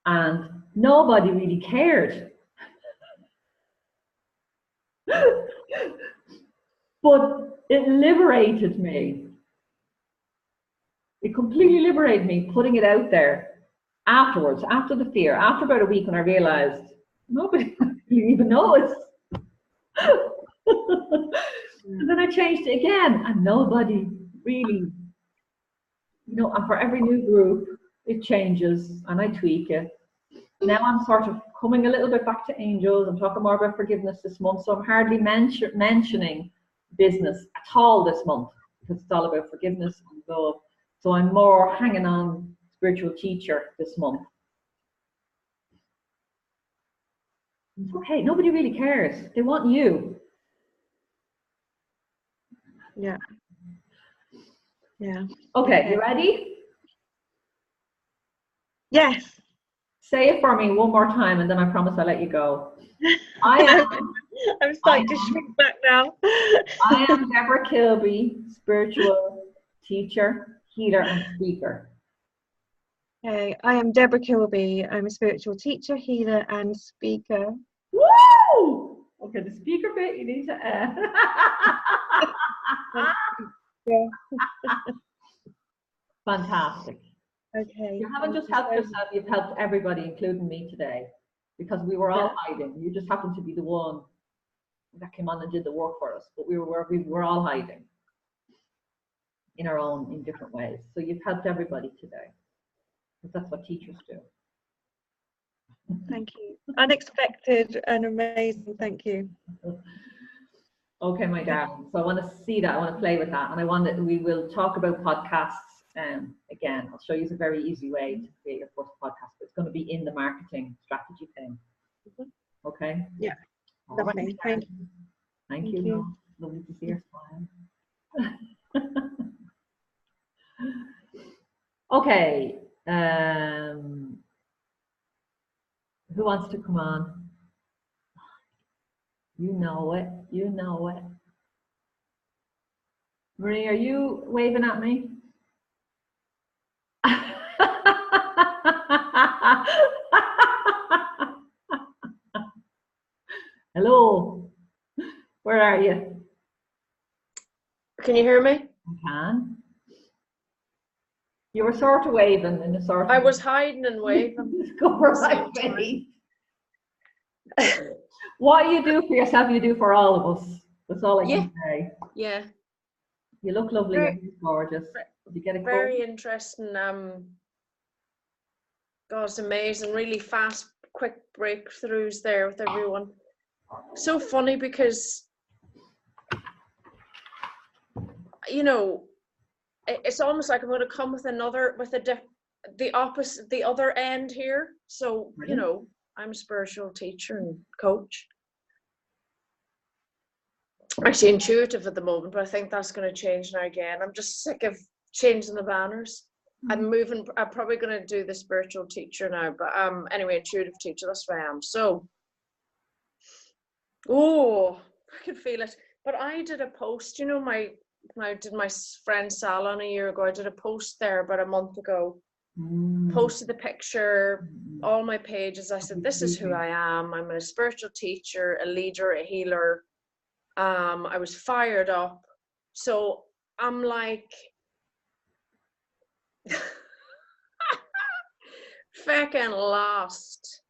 And nobody really cared. But it liberated me. It completely liberated me, putting it out there afterwards, after the fear, after about a week when I realized nobody even knows. And then I changed it again, and nobody really, and for every new group, it changes and I tweak it. Now I'm sort of coming a little bit back to angels. I'm talking more about forgiveness this month, so I'm hardly mentioning business at all this month, because it's all about forgiveness and love. So I'm more hanging on spiritual teacher this month. It's okay, nobody really cares. They want you. Yeah. Yeah. Okay, you ready? Yes. Say it for me one more time, and then I promise I'll let you go. I'm starting to shrink back now. I am Deborah Kilby, spiritual teacher, healer, and speaker. Okay, I am Deborah Kilby. I'm a spiritual teacher, healer, and speaker. Woo! Okay, the speaker bit you need to add. Yeah. Fantastic. Okay. You haven't just helped yourself, you've helped everybody, including me today, because we were all hiding. You just happened to be the one that came on and did the work for us, but we were all hiding in different ways. So you've helped everybody today, because that's what teachers do. Thank you. Unexpected and amazing. Thank you. Okay, my darling. So I want to see that. I want to play with that, and we will talk about podcasts. Again, I'll show you a very easy way to create your first podcast. But it's going to be in the marketing strategy thing. Okay. Yeah. Lovely. Right. Thank you. Lovely to see your smile. Okay. Who wants to come on? You know it. You know it. Marie, are you waving at me? Hello. Where are you? Can you hear me? I can. You were sort of waving in the sort of... I was hiding and waving. Cover my face. What you do for yourself, you do for all of us. That's all I can say. Yeah. You look lovely. You're gorgeous. You get a very interesting. God, it's amazing. Really fast, quick breakthroughs there with everyone. So funny because, it's almost like I'm going to come with the opposite, the other end here. So, I'm a spiritual teacher and coach. Actually intuitive at the moment, but I think that's going to change now again. I'm just sick of changing the banners. I'm probably going to do the spiritual teacher now, but anyway, intuitive teacher, that's who I am. So, I can feel it. But I did a post, my when I did my friend's salon a year ago, I did a post there about a month ago. Mm. Posted the picture, Mm. all my pages. I said, this is who I am. I'm a spiritual teacher, a leader, a healer. I was fired up. So I'm like, fucking lost.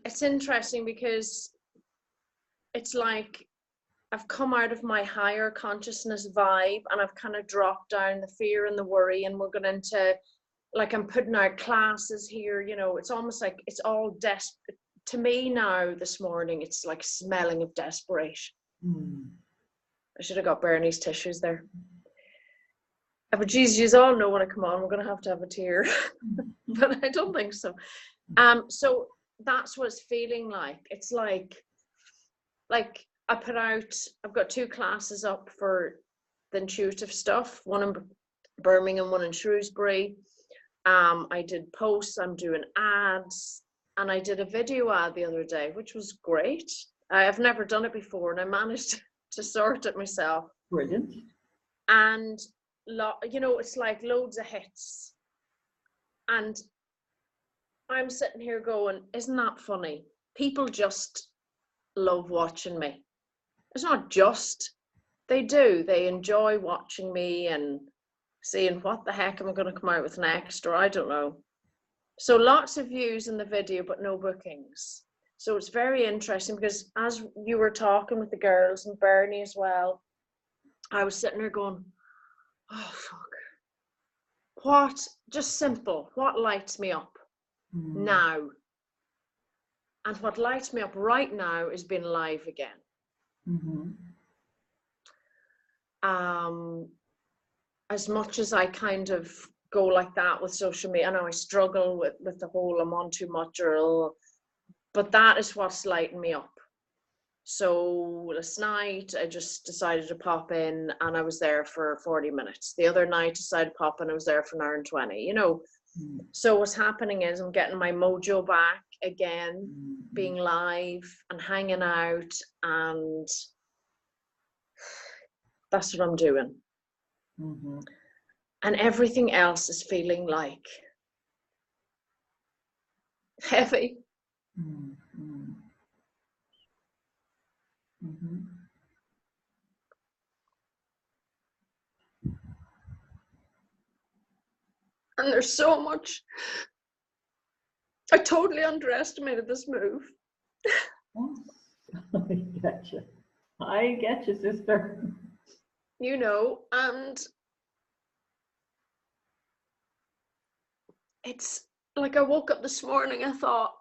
It's interesting because it's like I've come out of my higher consciousness vibe and I've kind of dropped down the fear and the worry, and we're going into, like, I'm putting out classes here, you know, it's almost like it's all desperate. To me now this morning, it's like smelling of desperation. Mm. I should have got Bernie's tissues there. But geez, you all know when I come on, we're going to have a tear. But I don't think so. So that's what it's feeling like. It's like I put out, I've got 2 classes up for the intuitive stuff, one in Birmingham, one in Shrewsbury. I did posts, I'm doing ads, and I did a video ad the other day, which was great. I've never done it before, and I managed to sort it myself. Brilliant. And you know, it's like loads of hits. And I'm sitting here going, isn't that funny? People just love watching me. It's not just, they do. They enjoy watching me and seeing what the heck am I going to come out with next, or I don't know. So lots of views in the video, but no bookings. So it's very interesting because as you were talking with the girls and Bernie as well, I was sitting there going, oh, fuck. What, just simple, what lights me up now? And what lights me up right now is being live again. Mm-hmm. As much as I kind of go like that with social media, I know I struggle with the whole I'm on too much, but that is what's lighting me up. So last night I just decided to pop in and I was there for 40 minutes. The other night I decided to pop in, I was there for an hour and 20, you know. So what's happening is I'm getting my mojo back again, being live and hanging out, and that's what I'm doing. Mm-hmm. And everything else is feeling like heavy. Mm-hmm. Mm-hmm. And there's so much. I totally underestimated this move. I get you, sister. You know, and it's like I woke up this morning, I thought,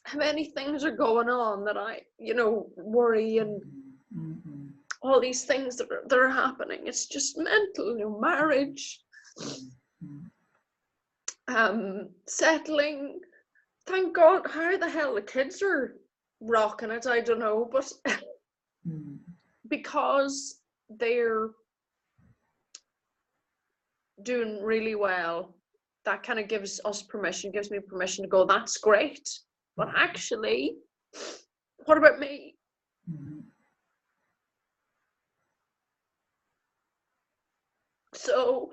how many things are going on that I, you know, worry and all these things that are happening. It's just mental, you know, marriage, settling. Thank God, how the hell the kids are rocking it, I don't know, but because they're doing really well, that kind of gives me permission to go, that's great, but actually, what about me? So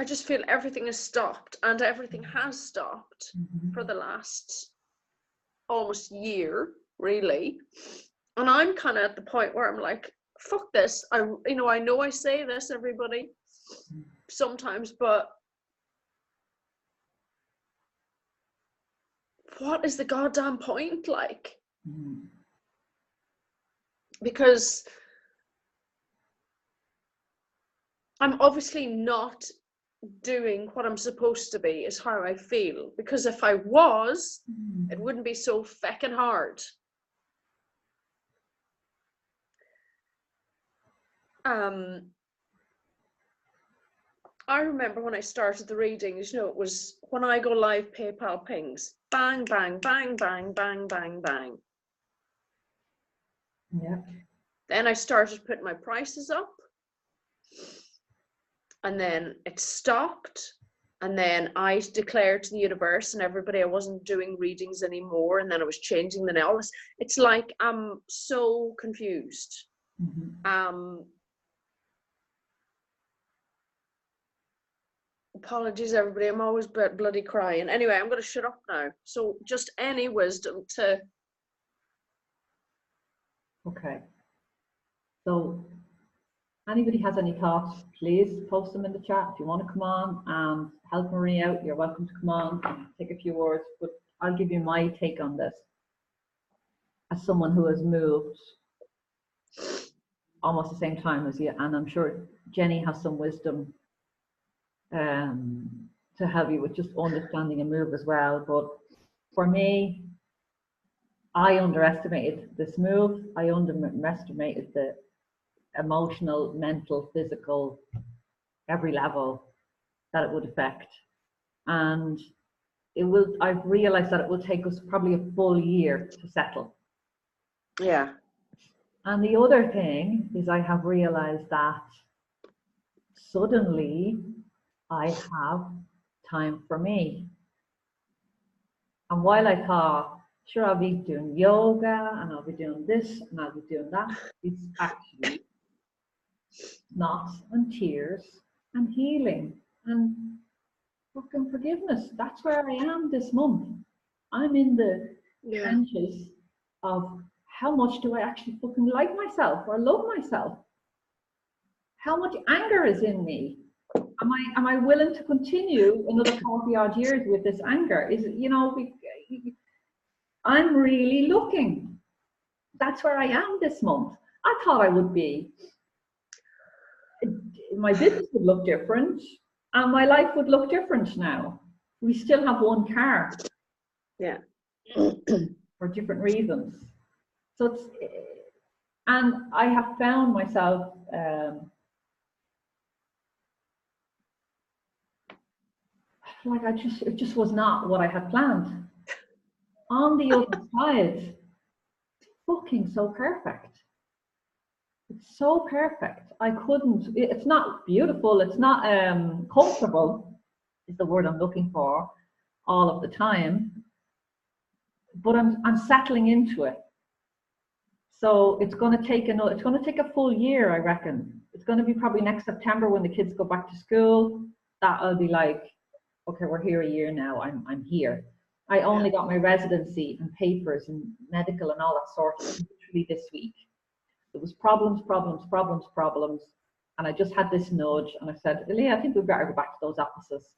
I just feel everything has stopped, and everything has stopped for the last almost year, really. And I'm kind of at the point where I'm like, fuck this. I know I say this, everybody, sometimes, but what is the goddamn point, like? Because I'm obviously not doing what I'm supposed to be, is how I feel. Because if I was, it wouldn't be so feckin' hard. I remember when I started the readings, you know, it was when I go live, PayPal pings, bang, bang, bang, bang, bang, bang, bang. Yeah. Then I started putting my prices up, and then it stopped, And then I declared to the universe and everybody I wasn't doing readings anymore, and then I was changing the nail. It's like I'm so confused. Apologies, everybody. I'm always bloody crying. Anyway, I'm going to shut up now. So just any wisdom to... Okay. So anybody has any thoughts, please post them in the chat. If you want to come on and help Marie out, you're welcome to come on and take a few words. But I'll give you my take on this as someone who has moved almost the same time as you, and I'm sure Jenny has some wisdom to help you with just understanding a move as well. But for me, I underestimated this move. I underestimated the emotional, mental, physical, every level that it would affect. And I've realized that it will take us probably a full year to settle. Yeah. And the other thing is I have realized that suddenly I have time for me. And while I thought, sure, I'll be doing yoga and I'll be doing this and I'll be doing that, it's actually knots and tears and healing and fucking forgiveness. That's where I am this month. I'm in the trenches of how much do I actually fucking like myself or love myself? How much anger is in me? Am I willing to continue another 40 odd years with this anger? Is it, you know, I'm really looking. That's where I am this month. I thought I would be. My business would look different and my life would look different now. We still have one car. Yeah. For different reasons. So it's, and I have found myself like it just was not what I had planned. On the other side, it's fucking so perfect. It's so perfect. I couldn't, it's not beautiful, it's not comfortable, is the word I'm looking for, all of the time. But I'm settling into it. So it's going to take a full year, I reckon. It's going to be probably next September when the kids go back to school. That I'll be like, okay, we're here a year now. I'm here. I only got my residency and papers and medical and all that sorted literally this week. There was problems, and I just had this nudge, and I said, Leah, I think we better go back to those offices.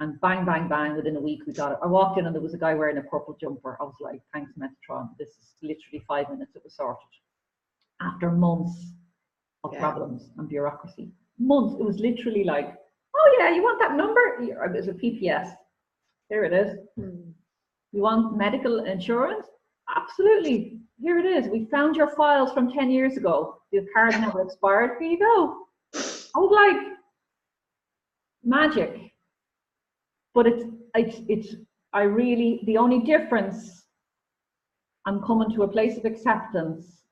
And bang, bang, bang, within a week we got it. I walked in and there was a guy wearing a purple jumper. I was like, thanks, Metatron. This is literally 5 minutes, it was sorted. After months of problems and bureaucracy. Months, it was literally like, oh yeah, you want that number? It was a PPS. Here it is. You want medical insurance? Absolutely. Here it is. We found your files from 10 years ago. The card never expired. Here you go. I was like, magic. But the only difference, I'm coming to a place of acceptance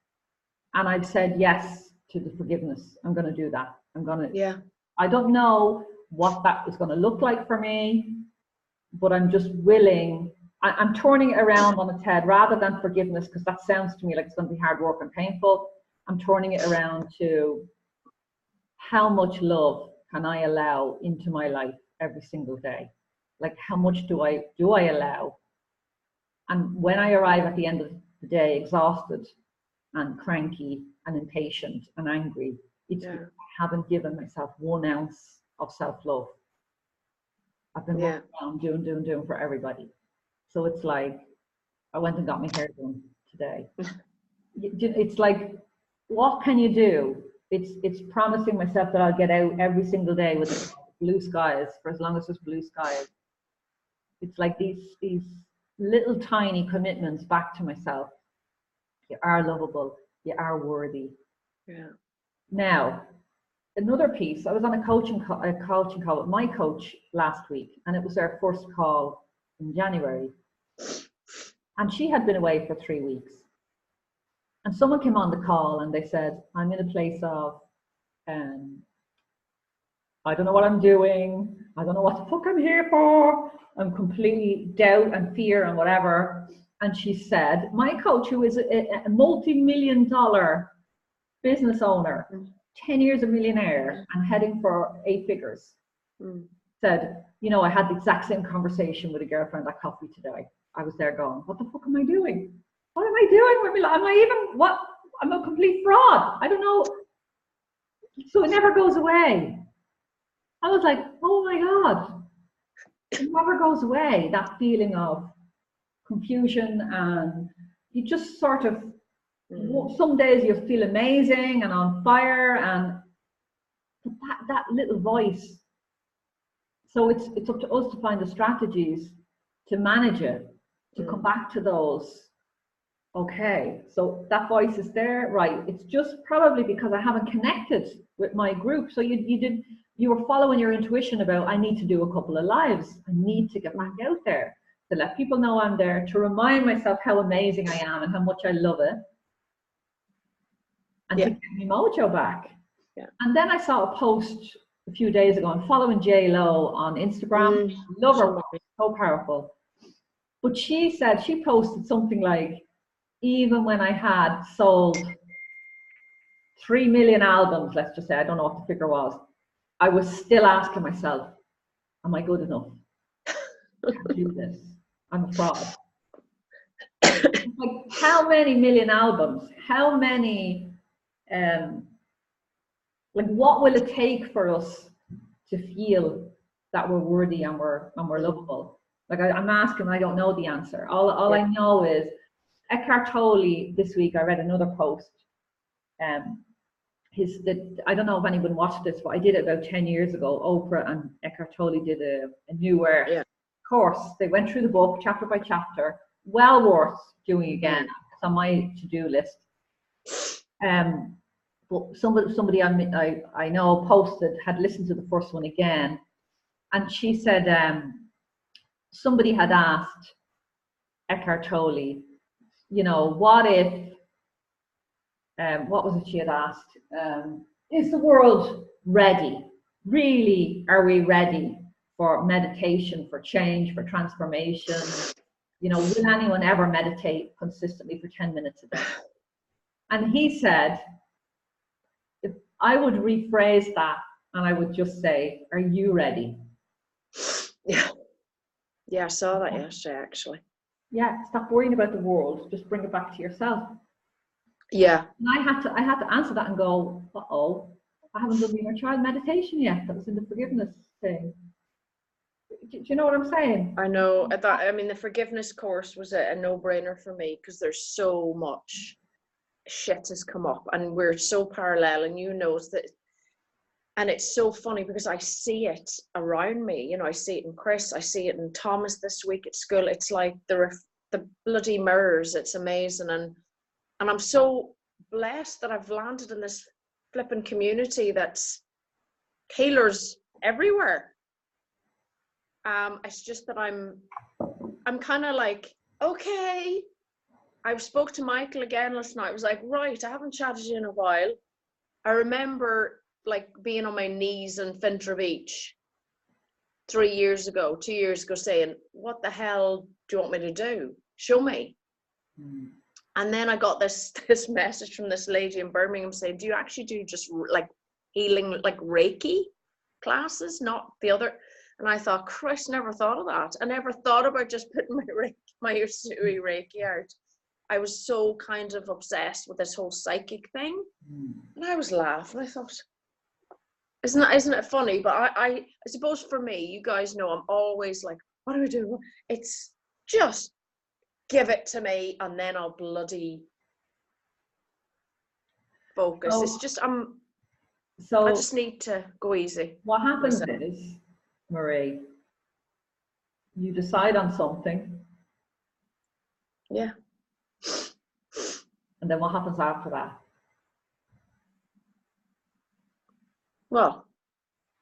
and I've said yes to the forgiveness. I'm going to do that. I don't know what that is going to look like for me, but I'm just willing. I'm turning it around on its head rather than forgiveness, because that sounds to me like it's going to be hard work and painful. I'm turning it around to how much love can I allow into my life every single day? Like, how much do I allow? And when I arrive at the end of the day exhausted and cranky and impatient and angry, it's because I haven't given myself 1 ounce of self-love. I've been walking around doing for everybody. So it's like, I went and got my hair done today. It's like, what can you do? It's promising myself that I'll get out every single day with blue skies for as long as there's blue skies. It's like these little tiny commitments back to myself. You are lovable. You are worthy. Yeah. Now, another piece. I was on a coaching call with my coach last week, and it was our first call in January. And she had been away for 3 weeks. And someone came on the call and they said, I'm in a place of, I don't know what I'm doing. I don't know what the fuck I'm here for. I'm completely doubt and fear and whatever. And she said, my coach, who is a multi-million-dollar business owner, 10 years a millionaire and heading for 8 figures, said, you know, I had the exact same conversation with a girlfriend at coffee today. I was there going, what the fuck am I doing? What am I doing with my life? Am I even, what? I'm a complete fraud. I don't know. So it never goes away. I was like, oh my God. It never goes away, that feeling of confusion, and you just sort of, some days you feel amazing and on fire, and that little voice. So it's up to us to find the strategies to manage it, to come back to those. Okay, so that voice is there, right? It's just probably because I haven't connected with my group. So you were following your intuition about, I need to do a couple of lives. I need to get back out there to let people know I'm there, to remind myself how amazing I am and how much I love it, and to get my mojo back. Yeah. And then I saw a post a few days ago. I'm following J-Lo on Instagram. Love her, so powerful. But she said, she posted something like, even when I had sold 3 million albums, let's just say, I don't know what the figure was, I was still asking myself, am I good enough? I can't do this. I'm a fraud. Like, how many million albums? How many, like, what will it take for us to feel that we're worthy and we're lovable? Like, I'm asking, I don't know the answer. All I know is, Eckhart Tolle, this week I read another post. I don't know if anyone watched this, but I did it about 10 years ago. Oprah and Eckhart Tolle did a New Earth course. They went through the book chapter by chapter. Well worth doing again. It's on my to-do list. But somebody I know posted, had listened to the first one again, and she said somebody had asked Eckhart Tolle, you know, what if, what was it she had asked? Is the world ready? Really, are we ready for meditation, for change, for transformation? You know, will anyone ever meditate consistently for 10 minutes a day? And he said, if I would rephrase that, and I would just say, are you ready? Yeah, I saw that yesterday, actually. Yeah, stop worrying about the world. Just bring it back to yourself. Yeah. And I had to answer that and go, uh-oh, I haven't done the inner child meditation yet. That was in the forgiveness thing. Do you know what I'm saying? I know. I mean, the forgiveness course was a no-brainer for me, because there's so much shit has come up, and we're so parallel, and you know that. And it's so funny because I see it around me. You know, I see it in Chris, I see it in Thomas this week at school. It's like the bloody mirrors. It's amazing. And I'm so blessed that I've landed in this flipping community that's healers everywhere. It's just that I'm kind of like, okay. I spoke to Michael again last night. I was like, right, I haven't chatted to you in a while. I remember like being on my knees in Fintra Beach 2 years ago, saying, what the hell do you want me to do? Show me. And then I got this message from this lady in Birmingham saying, do you actually do just like healing, like Reiki classes, not the other? And I thought, Chris, never thought of that. I never thought about just putting my Usui Reiki out. I was so kind of obsessed with this whole psychic thing. And I was laughing. I thought, isn't it funny? But I suppose for me, you guys know I'm always like, what do I do? It's just give it to me and then I'll bloody focus. It's just I just need to go easy. What happens is, Marie, you decide on something. Yeah. And then what happens after that? Well,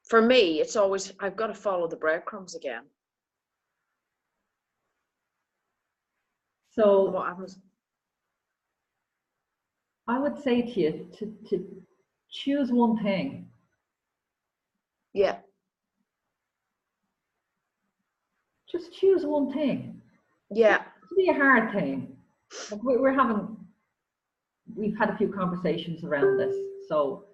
for me, it's always, I've got to follow the breadcrumbs again. So what happens? I would say to you to choose one thing. Yeah. just choose one thing. Yeah. It's be a hard thing. Like we've had a few conversations around this. So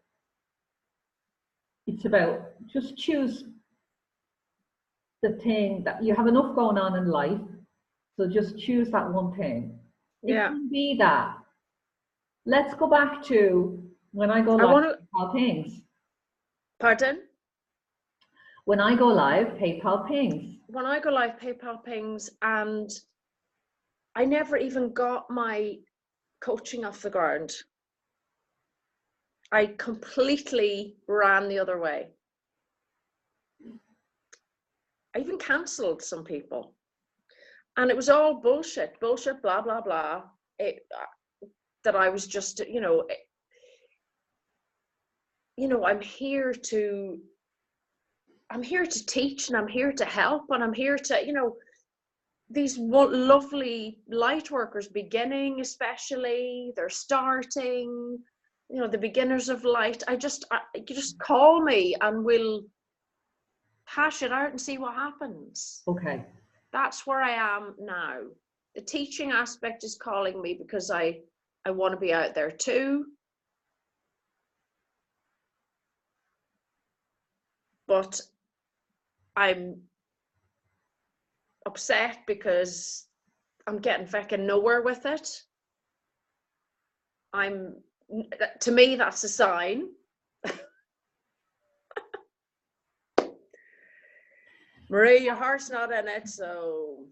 it's about just choose the thing that you have enough going on in life. So just choose that one thing. Yeah. It can be that. Let's go back to when I go live, PayPal pings. Pardon? When I go live, PayPal pings. When I go live, PayPal pings, and I never even got my coaching off the ground. I completely ran the other way. I even cancelled some people. And it was all bullshit, blah, blah, blah. That I was just, I'm here to teach, and I'm here to help, and I'm here to, these lovely light workers beginning, especially, they're starting, the beginners of light. You just call me and we'll hash it out and see what happens. Okay. That's where I am now. The teaching aspect is calling me because I want to be out there too. But I'm upset because I'm getting fucking nowhere with it. To me, that's a sign. Marie, your heart's not in it, so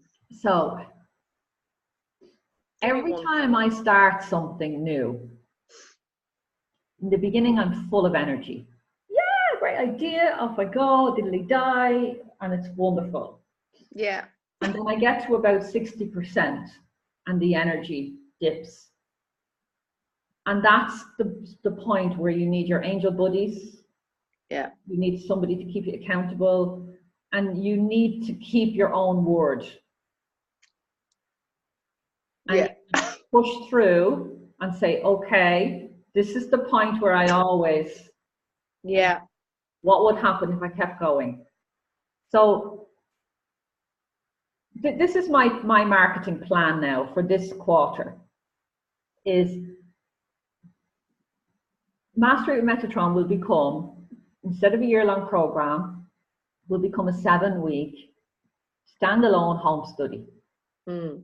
every time I start something new, in the beginning, I'm full of energy. Yeah, great idea. Off I go, diddly die, and it's wonderful. Yeah. And then I get to about 60%, and the energy dips. And that's the point where you need your angel buddies. Yeah. You need somebody to keep you accountable, and you need to keep your own word. And push through and say, okay, this is the point where I always, what would happen if I kept going? So this is my marketing plan now for this quarter, is Mastery with Metatron will become, instead of a year-long program, will become a 7-week standalone home study. Mm.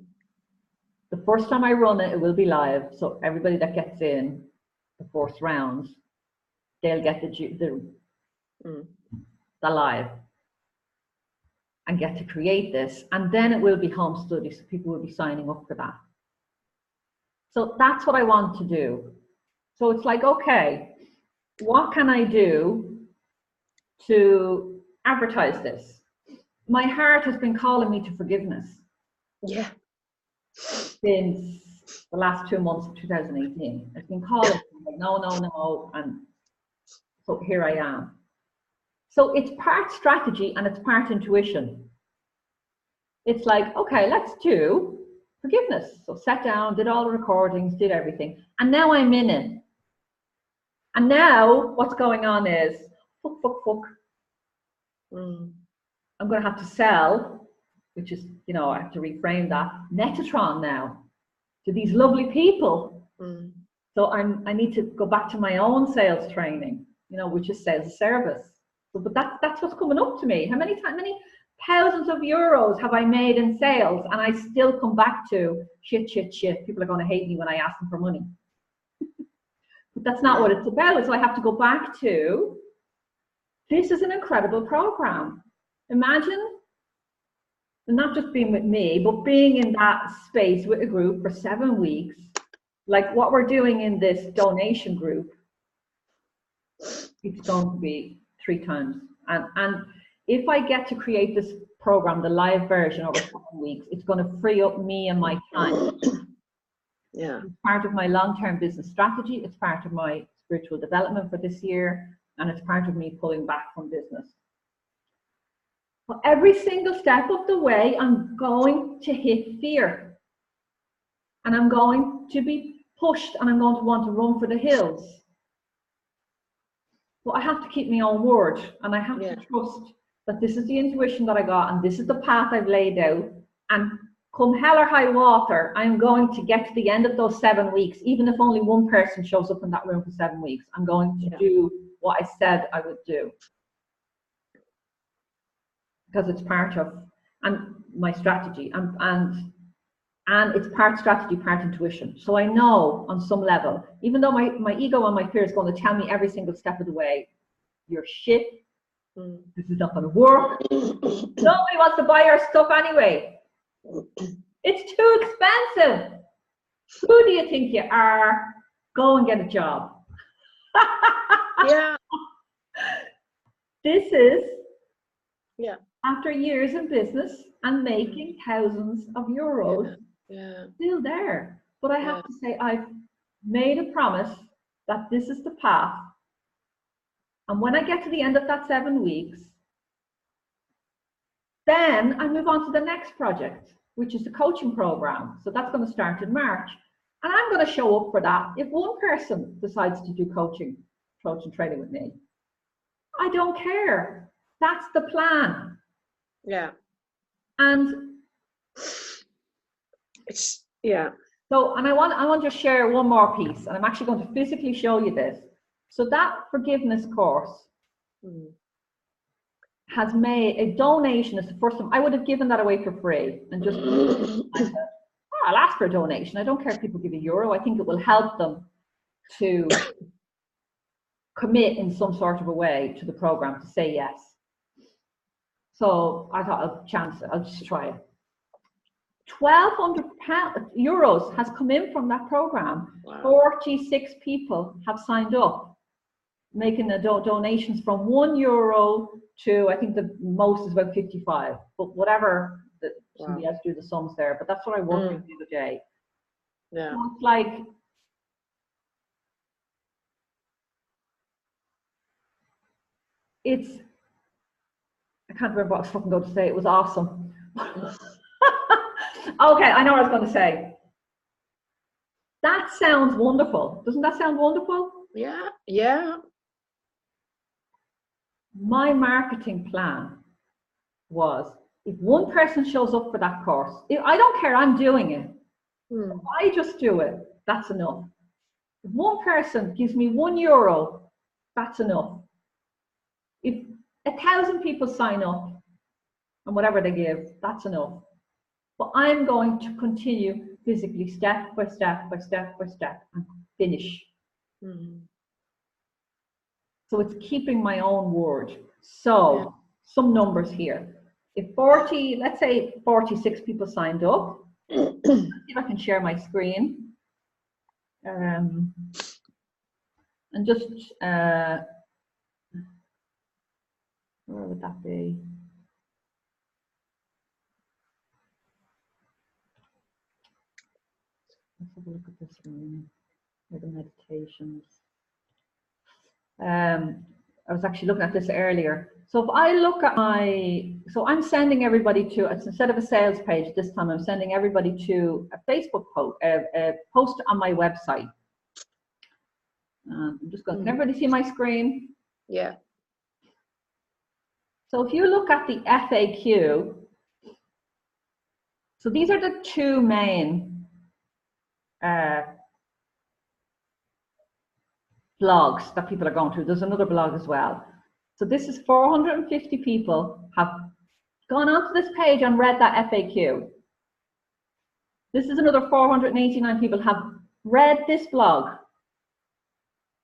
The first time I run it, it will be live. So everybody that gets in the first round, they'll get the live and get to create this. And then it will be home study. So people will be signing up for that. So that's what I want to do. So it's like, okay, what can I do to advertise this? My heart has been calling me to forgiveness. Yeah. Since the last 2 months of 2018. It's been calling me like, no, and so here I am. So it's part strategy and it's part intuition. It's like, okay, let's do forgiveness. So sat down, did all the recordings, did everything, and now I'm in it. And now what's going on is, fuck. I'm going to have to sell, which is, I have to reframe that, Metatron now to these lovely people. So I need to go back to my own sales training, which is sales service. But that's what's coming up to me. How many thousands of euros have I made in sales, and I still come back to shit. People are going to hate me when I ask them for money. But that's not what it's about. So I have to go back to, this is an incredible program. Imagine not just being with me, but being in that space with a group for 7 weeks, like what we're doing in this donation group. It's going to be 3 times. And if I get to create this program, the live version over 7 weeks, it's going to free up me and my time. Yeah. It's part of my long-term business strategy. It's part of my spiritual development for this year. And it's part of me pulling back from business. But every single step of the way, I'm going to hit fear. And I'm going to be pushed, and I'm going to want to run for the hills. But I have to keep my own word, and I have to trust that this is the intuition that I got and this is the path I've laid out, and come hell or high water, I'm going to get to the end of those 7 weeks, even if only one person shows up in that room for 7 weeks. I'm going to do what I said I would do. Because it's part of my strategy, and it's part strategy, part intuition. So I know on some level, even though my ego and my fear is going to tell me every single step of the way, you're shit, this is not going to work, nobody wants to buy your stuff anyway. It's too expensive. Who do you think you are? Go and get a job. Yeah. This is after years in business and making thousands of euros, still there. But I have to say, I've made a promise that this is the path. And when I get to the end of that 7 weeks, then I move on to the next project, which is the coaching program. So that's going to start in March. And I'm going to show up for that. If one person decides to do coaching training with me, I don't care. That's the plan. Yeah. And it's, So, and I want to share one more piece, and I'm actually going to physically show you this. So that forgiveness course has made a donation. It's the first time I would have given that away for free, and just I'll ask for a donation. I don't care if people give €1. I think it will help them to commit in some sort of a way to the program, to say yes. So I thought I'll chance it. I'll just try it. €1,200 has come in from that program. Wow. 46 people have signed up, making the donations from €1 to, I think the most is about 55, but whatever, somebody else do the sums there, but that's what I worked with the other day. Yeah. So it's like, I can't remember what I was fucking going to say. It was awesome. Okay, I know what I was going to say. That sounds wonderful. Doesn't that sound wonderful? Yeah, yeah. My marketing plan was, if one person shows up for that course, I don't care, I'm doing it. If I just do it, that's enough. If one person gives me €1, that's enough. If 1,000 people sign up and whatever they give, that's enough. But I'm going to continue physically, step by step by step by step, and finish. So it's keeping my own word. So some numbers here. If let's say 46 people signed up, let's see if I can share my screen. And just, where would that be? Let's have a look at this one. Where the meditations. I was actually looking at this earlier. So if I look at so I'm sending everybody to, instead of a sales page this time, I'm sending everybody to a Facebook post, a post on my website. I'm just going, can everybody see my screen? Yeah. So if you look at the FAQ, so these are the two main blogs that people are going through. There's another blog as well. So this is 450 people have gone onto this page and read that FAQ. This is another 489 people have read this blog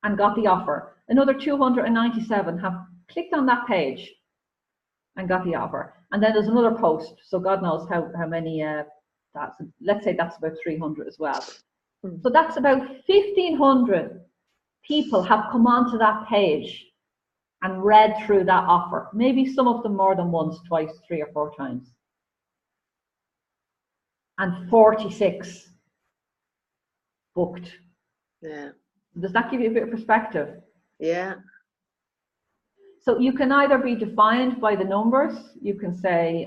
and got the offer. Another 297 have clicked on that page and got the offer. And then there's another post. So God knows how many, let's say that's about 300 as well. So that's about 1,500 people have come onto that page and read through that offer. Maybe some of them more than once, twice, 3 or 4 times. And 46 booked. Yeah. Does that give you a bit of perspective? Yeah. So you can either be defined by the numbers. You can say,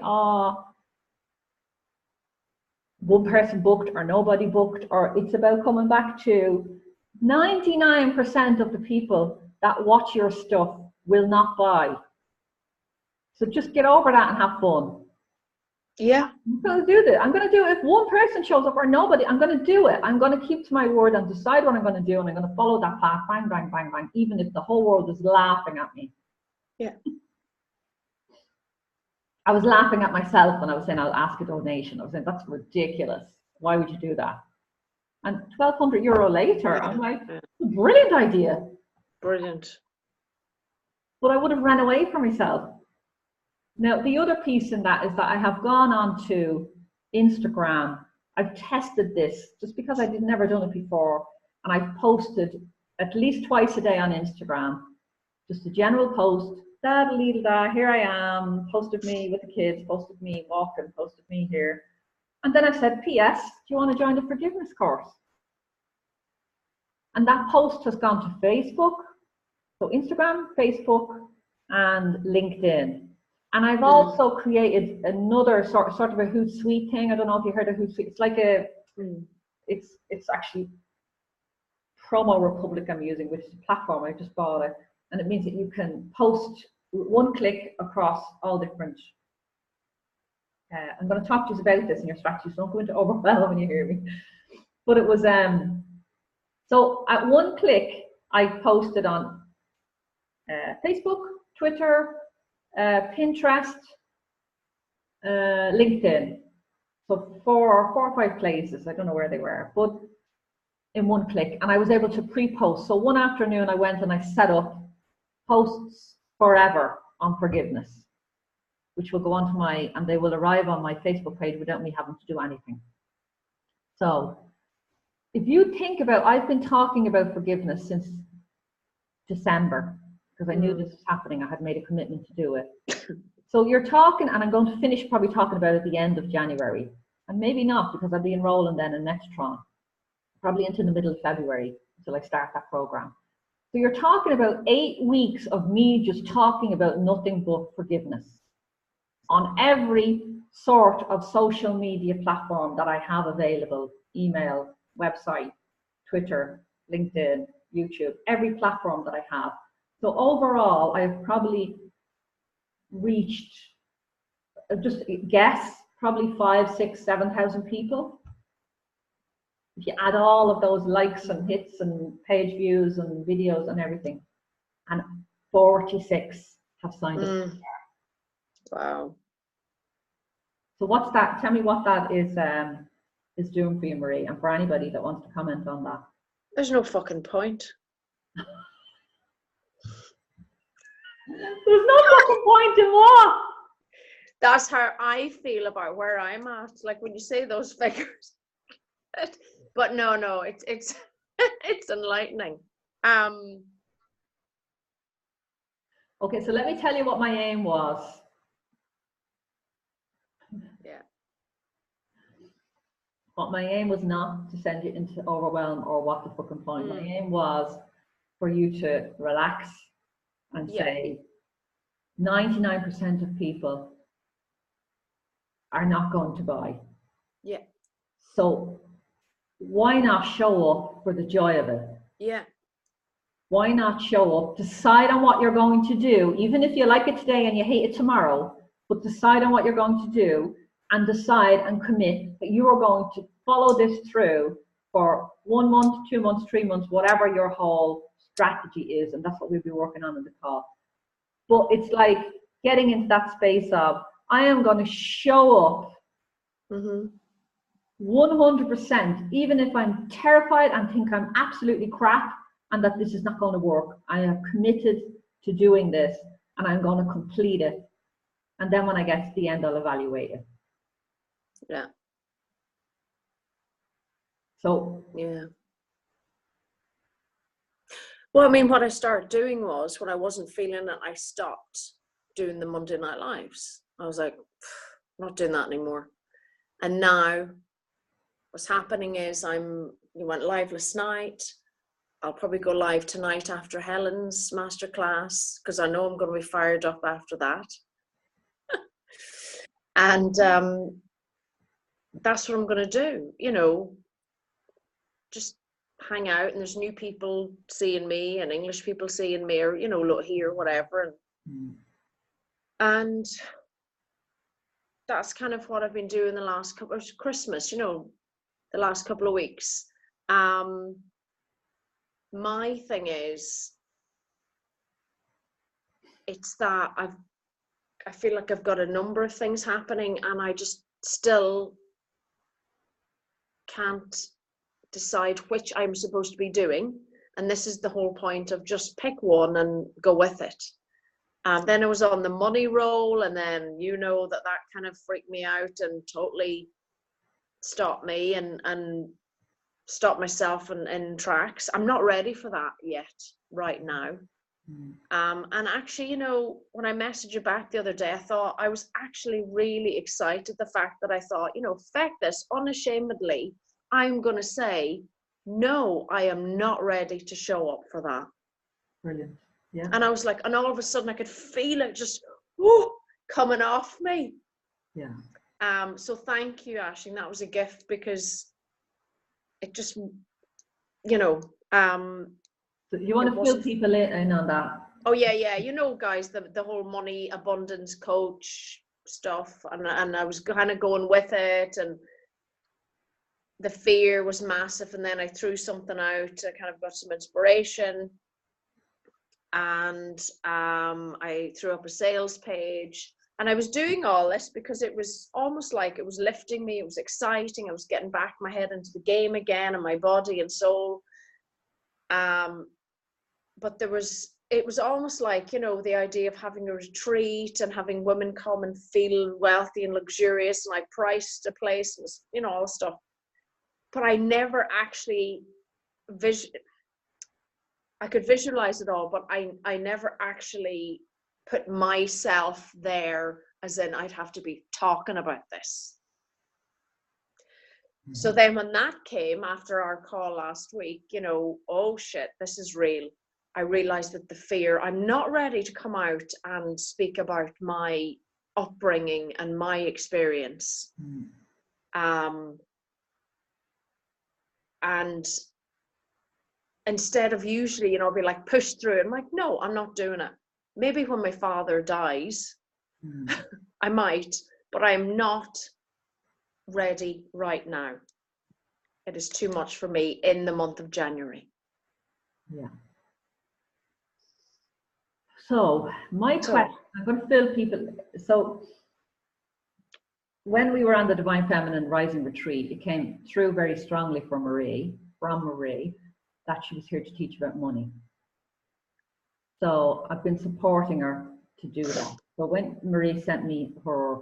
one person booked or nobody booked, or it's about coming back to 99% of the people that watch your stuff will not buy. So just get over that and have fun. Yeah. I'm going to do this. I'm going to do it. If one person shows up or nobody, I'm going to do it. I'm going to keep to my word and decide what I'm going to do, and I'm going to follow that path, bang, bang, bang, bang, even if the whole world is laughing at me. Yeah. I was laughing at myself when I was saying I'll ask a donation. I was saying, that's ridiculous. Why would you do that? And €1,200 later, I'm like, brilliant idea. Brilliant. But I would have ran away from myself. Now, the other piece in that is that I have gone on to Instagram. I've tested this just because I had never done it before. And I've posted at least twice a day on Instagram, just a general post, da-da-da, here I am, post of me with the kids, post of me walking, post of me here. And then I said, P.S., do you want to join the forgiveness course? And that post has gone to Facebook, so Instagram, Facebook, and LinkedIn. And I've also created another sort of a Hootsuite thing. I don't know if you heard of Hootsuite. It's like a, it's actually Promo Republic I'm using, which is a platform. I just bought it. And it means that you can post one click across all different. I'm going to talk to you about this in your strategy, so don't go into overwhelm when you hear me. But it was, so at one click, I posted on Facebook, Twitter, Pinterest, LinkedIn. So four or five places. I don't know where they were, but in one click. And I was able to pre-post. So one afternoon I went and I set up posts forever on forgiveness, which will go onto my, and they will arrive on my Facebook page without me having to do anything. So if you think about, I've been talking about forgiveness since December, because I knew this was happening. I had made a commitment to do it. So you're talking, and I'm going to finish probably talking about it at the end of January, and maybe not, because I'll be enrolling then in Nextron, probably into the middle of February until I start that program. So you're talking about 8 weeks of me just talking about nothing but forgiveness on every sort of social media platform that I have available, email, website, Twitter, LinkedIn, YouTube, every platform that I have. So overall, I've probably reached, just guess, probably 5, 6, 7,000 people. If you add all of those likes and hits and page views and videos and everything, and 46 have signed up. Wow. So what's that? Tell me what that is doing for you, Marie, and for anybody that wants to comment on that. There's no fucking point. There's no fucking point in what? That's how I feel about where I'm at. Like when you say those figures. But no, it's it's enlightening. Okay, so let me tell you what my aim was. Yeah. But my aim was not to send you into overwhelm or what the fucking point. My aim was for you to relax and say 99% of people are not going to buy. Yeah. So why not show up for the joy of it? Yeah. Why not show up, decide on what you're going to do, even if you like it today and you hate it tomorrow, but decide on what you're going to do and decide and commit that you are going to follow this through for 1 month, 2 months, 3 months, whatever your whole strategy is. And that's what we'll be working on in the call. But it's like getting into that space of, I am going to show up 100%, even if I'm terrified and think I'm absolutely crap and that this is not going to work. I am committed to doing this and I'm going to complete it. And then when I get to the end, I'll evaluate it. Yeah. So, yeah. Well, I mean, what I started doing was when I wasn't feeling it, I stopped doing the Monday Night Lives. I was like, I'm not doing that anymore. And now what's happening is we went live last night. I'll probably go live tonight after Helen's masterclass because I know I'm going to be fired up after that. And that's what I'm going to do, you know, just hang out and there's new people seeing me and English people seeing me or, you know, here, whatever. And that's kind of what I've been doing the last couple of Christmas, you know, the last couple of weeks. My thing is, it's that I feel like I've got a number of things happening, and I just still can't decide which I'm supposed to be doing. And this is the whole point of just pick one and go with it. And then I was on the money roll, and then you know that kind of freaked me out and totally stopped me and stopped myself in tracks. I'm not ready for that yet, right now. And actually, you know, when I messaged you back the other day, I thought I was actually really excited. The fact that I thought, you know, feck this, unashamedly, I'm going to say, no, I am not ready to show up for that. Brilliant. Yeah. And I was like, and all of a sudden I could feel it just whoo, coming off me. Yeah. So thank you, Aisling. That was a gift, because it just, you know, So you want to fill people in on that? Oh yeah. You know, guys, the whole money abundance coach stuff, and I was kind of going with it, and the fear was massive, and then I threw something out. I kind of got some inspiration, and I threw up a sales page, and I was doing all this because it was almost like it was lifting me. It was exciting. I was getting back my head into the game again, and my body and soul. But it was almost like, you know, the idea of having a retreat and having women come and feel wealthy and luxurious, and I priced a place, and, you know, all the stuff. But I never actually I could visualize it all, but I never actually put myself there, as in I'd have to be talking about this. So then when that came after our call last week, you know, oh shit, this is real. I realized that the fear, I'm not ready to come out and speak about my upbringing and my experience. And instead of usually, you know, be like pushed through, I'm like, no, I'm not doing it. Maybe when my father dies, I might, but I'm not ready right now. It is too much for me in the month of January. Yeah. So my question, I'm going to fill people. So when we were on the Divine Feminine Rising Retreat, it came through very strongly from Marie, that she was here to teach about money. So I've been supporting her to do that. So when Marie sent me her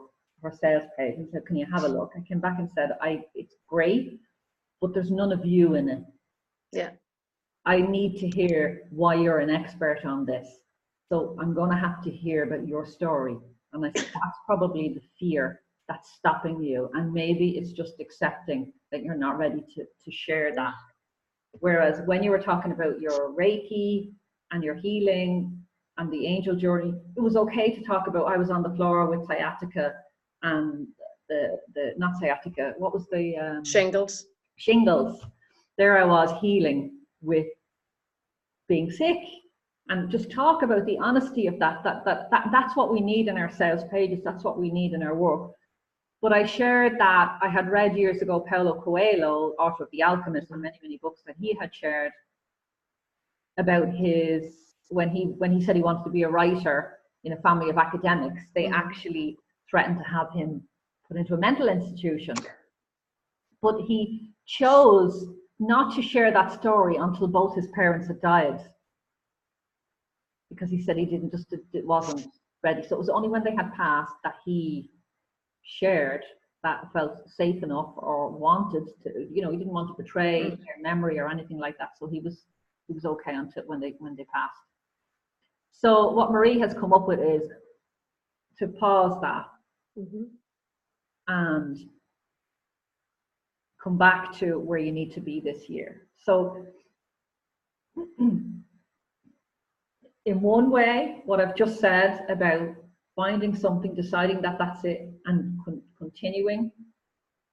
sales page and said, can you have a look? I came back and said, it's great, but there's none of you in it. Yeah. I need to hear why you're an expert on this. So I'm going to have to hear about your story. And I said, that's probably the fear that's stopping you. And maybe it's just accepting that you're not ready to share that. Whereas when you were talking about your Reiki and your healing and the angel journey, it was okay to talk about, I was on the floor with sciatica and the not sciatica, what was the? Shingles. Shingles. There I was healing with being sick, and just talk about the honesty of that's what we need in our sales pages. That's what we need in our work. But I shared that I had read years ago Paulo Coelho, author of The Alchemist, and many books that he had shared about his when he said he wanted to be a writer in a family of academics. They actually threatened to have him put into a mental institution. But he chose not to share that story until both his parents had died, because he said it wasn't ready. So it was only when they had passed that he shared that, felt safe enough or wanted to, you know, he didn't want to betray their memory or anything like that. So he was okay until when they passed. So what Marie has come up with is to pause that and come back to where you need to be this year. So in one way, what I've just said about finding something, deciding that that's it, and continuing,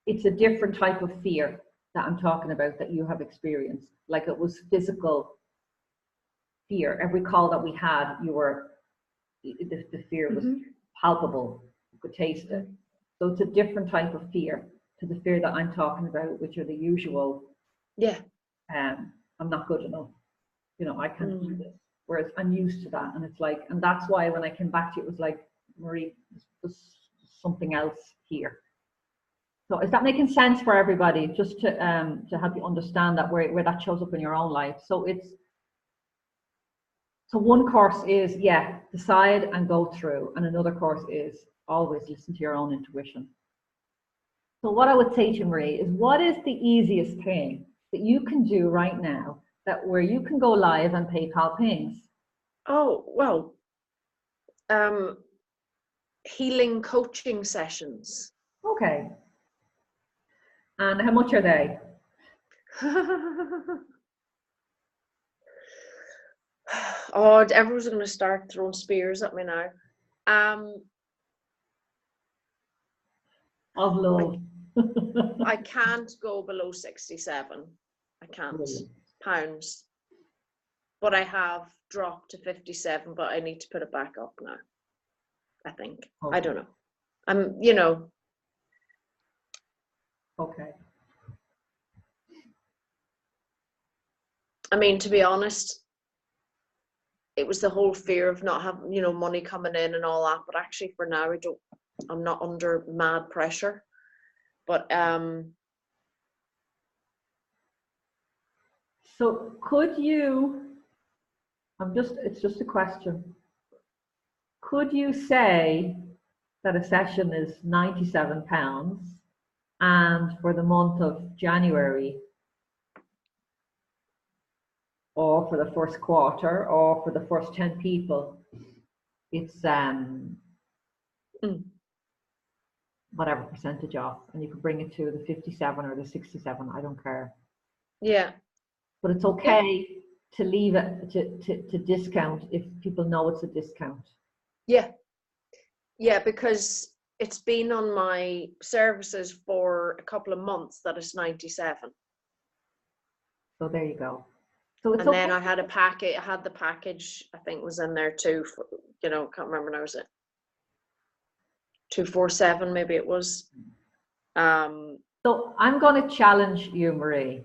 it's a different type of fear that I'm talking about that you have experienced. Like it was physical fear. Every call that we had, the fear was palpable. You could taste it. So it's a different type of fear to the fear that I'm talking about, which are the usual, Yeah. I'm not good enough. I can't do this. Whereas I'm used to that. And it's like, and that's why when I came back to you, it was like, Marie, there's something else here. So is that making sense for everybody? Just to help you understand that where that shows up in your own life. So one course is, decide and go through. And another course is always listen to your own intuition. So what I would say to Marie is, what is the easiest thing that you can do right now where you can go live and PayPal pings? Oh, well, healing coaching sessions. Okay. And how much are they? Oh, everyone's going to start throwing spears at me now. Of love. I can't go below 67. I can't. Really? Pounds. But I have dropped to 57, but I need to put it back up now, I think. Okay. I don't know. Okay. I mean, to be honest, it was the whole fear of not having, money coming in and all that. But actually for now, I'm not under mad pressure. But so could you, it's just a question. Could you say that a session is £97 and for the month of January, or for the first quarter, or for the first 10 people, it's whatever percentage off, and you could bring it to the 57 or the 67, I don't care. Yeah. But it's okay to leave it to discount if people know it's a discount. Yeah. Yeah, because it's been on my services for a couple of months that it's 97. So there you go. So it's and okay. then I had the package, I think was in there too, for, can't remember now, was it 247 maybe it was. So I'm going to challenge you, Marie.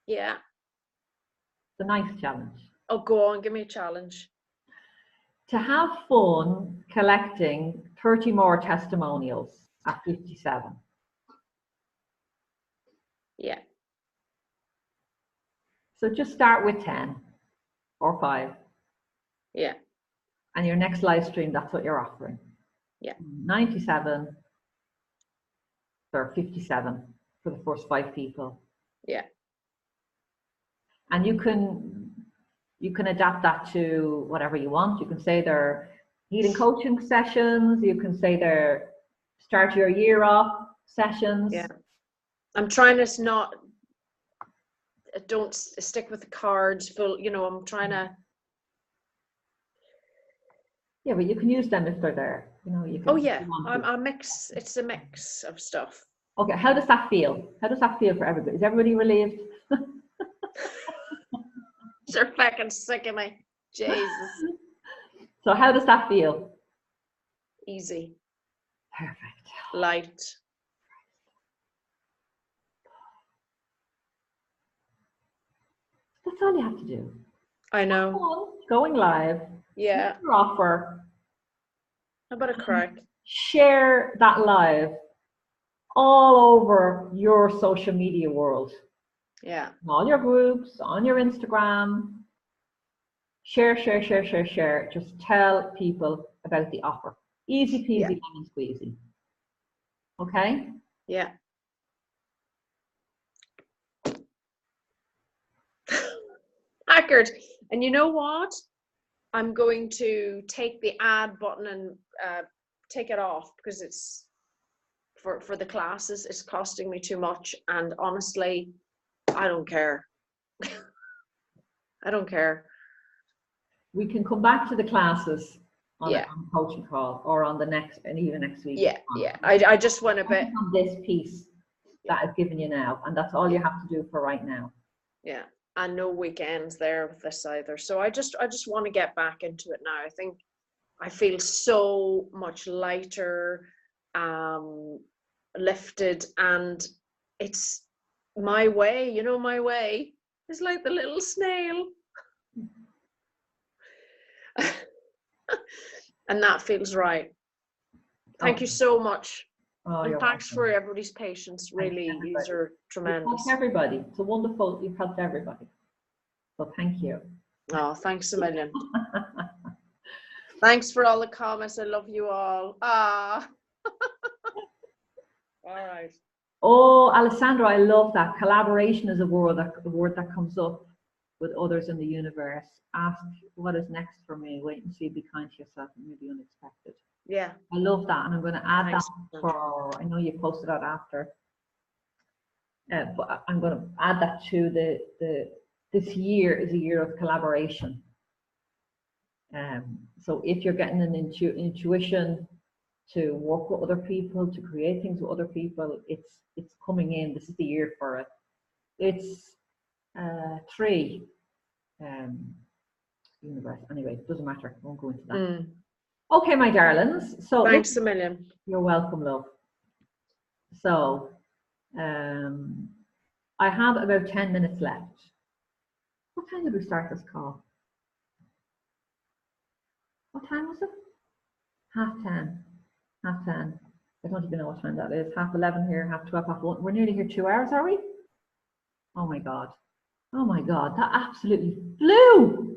Yeah. It's a nice challenge. Oh, go on, give me a challenge. To have fun collecting 30 more testimonials at 57. Yeah. So just start with 10 or 5. Yeah. And your next live stream, that's what you're offering. Yeah. 97 or 57 for the first 5 people. Yeah. And you can adapt that to whatever you want. You can say they're healing coaching sessions. You can say they're start your year off sessions. Yeah. I'm trying to don't stick with the cards full, I'm trying to. Yeah, but you can use them if they're there. You can. Oh yeah, it's a mix of stuff. Okay, how does that feel? How does that feel for everybody? Is everybody relieved? They're fucking sick of me. Jesus. So how does that feel? Easy. Perfect. Light. That's all you have to do. I know. Going live. Yeah. Your offer. How about a crack? Share that live all over your social media world. Yeah. All your groups, on your Instagram. Share. Just tell people about the offer. Easy peasy, lemon squeezy. Okay? Yeah. Accurate. And you know what? I'm going to take the add button and take it off because it's for the classes. It's costing me too much. And honestly, I don't care. I don't care. We can come back to the classes on Yeah. a coaching call or on the next, and even next week. Yeah, yeah. I just want a bit on this piece that I've given you now, and that's all you have to do for right now. Yeah, and no weekends there with this either. So I just want to get back into it now. I think I feel so much lighter, lifted, and it's my way, you know, my way is like the little snail. And that feels right. Thank you so much. Oh, And you're thanks welcome. for everybody's patience. Really, Thanks, these are You've tremendous. helped everybody. It's a wonderful, you've helped everybody. So thank you. Oh, thanks a million. Thanks for all the comments. I love you all. Ah. All right. Oh, Alessandro, I love that. Collaboration is a word that comes up with others in the universe. Ask what is next for me. Wait and see. Be kind to yourself. And maybe unexpected. Yeah. I love that, and I'm going to add Thanks, that for. I know you posted that after, but I'm going to add that to this year is a year of collaboration. So if you're getting an intuition to work with other people, to create things with other people, it's coming in. This is the year for it. It's 3 universe. Anyway, it doesn't matter. I won't go into that. Okay, my darlings. So thanks a million. You're welcome, love. So I have about 10 minutes left. What time did we start this call? What time was it? 10:30. 10:30. I don't even know what time that is. 11:30 here, 12:30, 1:30. We're nearly here 2 hours, are we? Oh my God. Oh my God, that absolutely flew.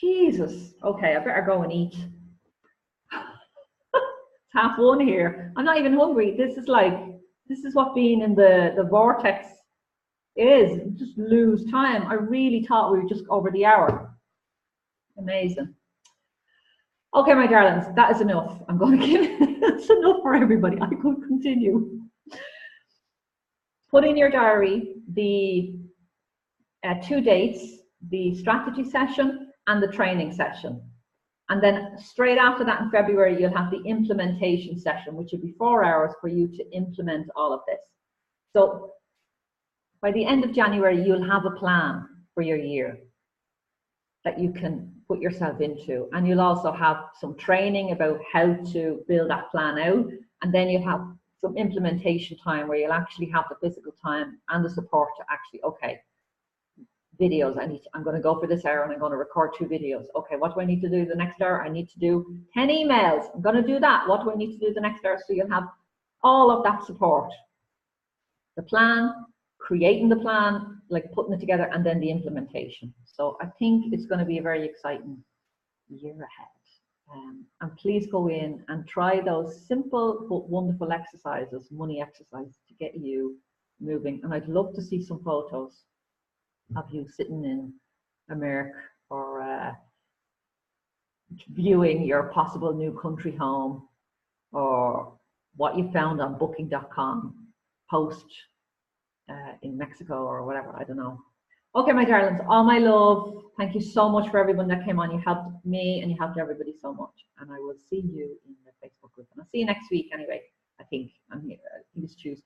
Jesus. Okay, I better go and eat. It's 1:30 here. I'm not even hungry. This is what being in the vortex is. You just lose time. I really thought we were just over the hour. Amazing. Okay, my darlings, that is enough. I'm going to give that's enough for everybody. I could continue. Put in your diary the 2 dates, the strategy session and the training session. And then straight after that in February, you'll have the implementation session, which will be 4 hours for you to implement all of this. So by the end of January, you'll have a plan for your year that you can put yourself into. And you'll also have some training about how to build that plan out. And then you'll have some implementation time where you'll actually have the physical time and the support to actually, okay, videos, I'm going to go for this hour and I'm going to record 2 videos. Okay, what do I need to do the next hour? I need to do 10 emails. I'm going to do that. What do I need to do the next hour? So you'll have all of that support. The plan, creating the plan, like putting it together, and then the implementation. So I think it's going to be a very exciting year ahead. And please go in and try those simple but wonderful exercises, money exercises, to get you moving. And I'd love to see some photos of you sitting in America or viewing your possible new country home, or what you found on booking.com post in Mexico or whatever, I don't know. Okay, my darlings, all my love. Thank you so much for everyone that came on. You helped me and you helped everybody so much. And I will see you in the Facebook group. And I'll see you next week anyway. I think I'm here. I think it's Tuesday.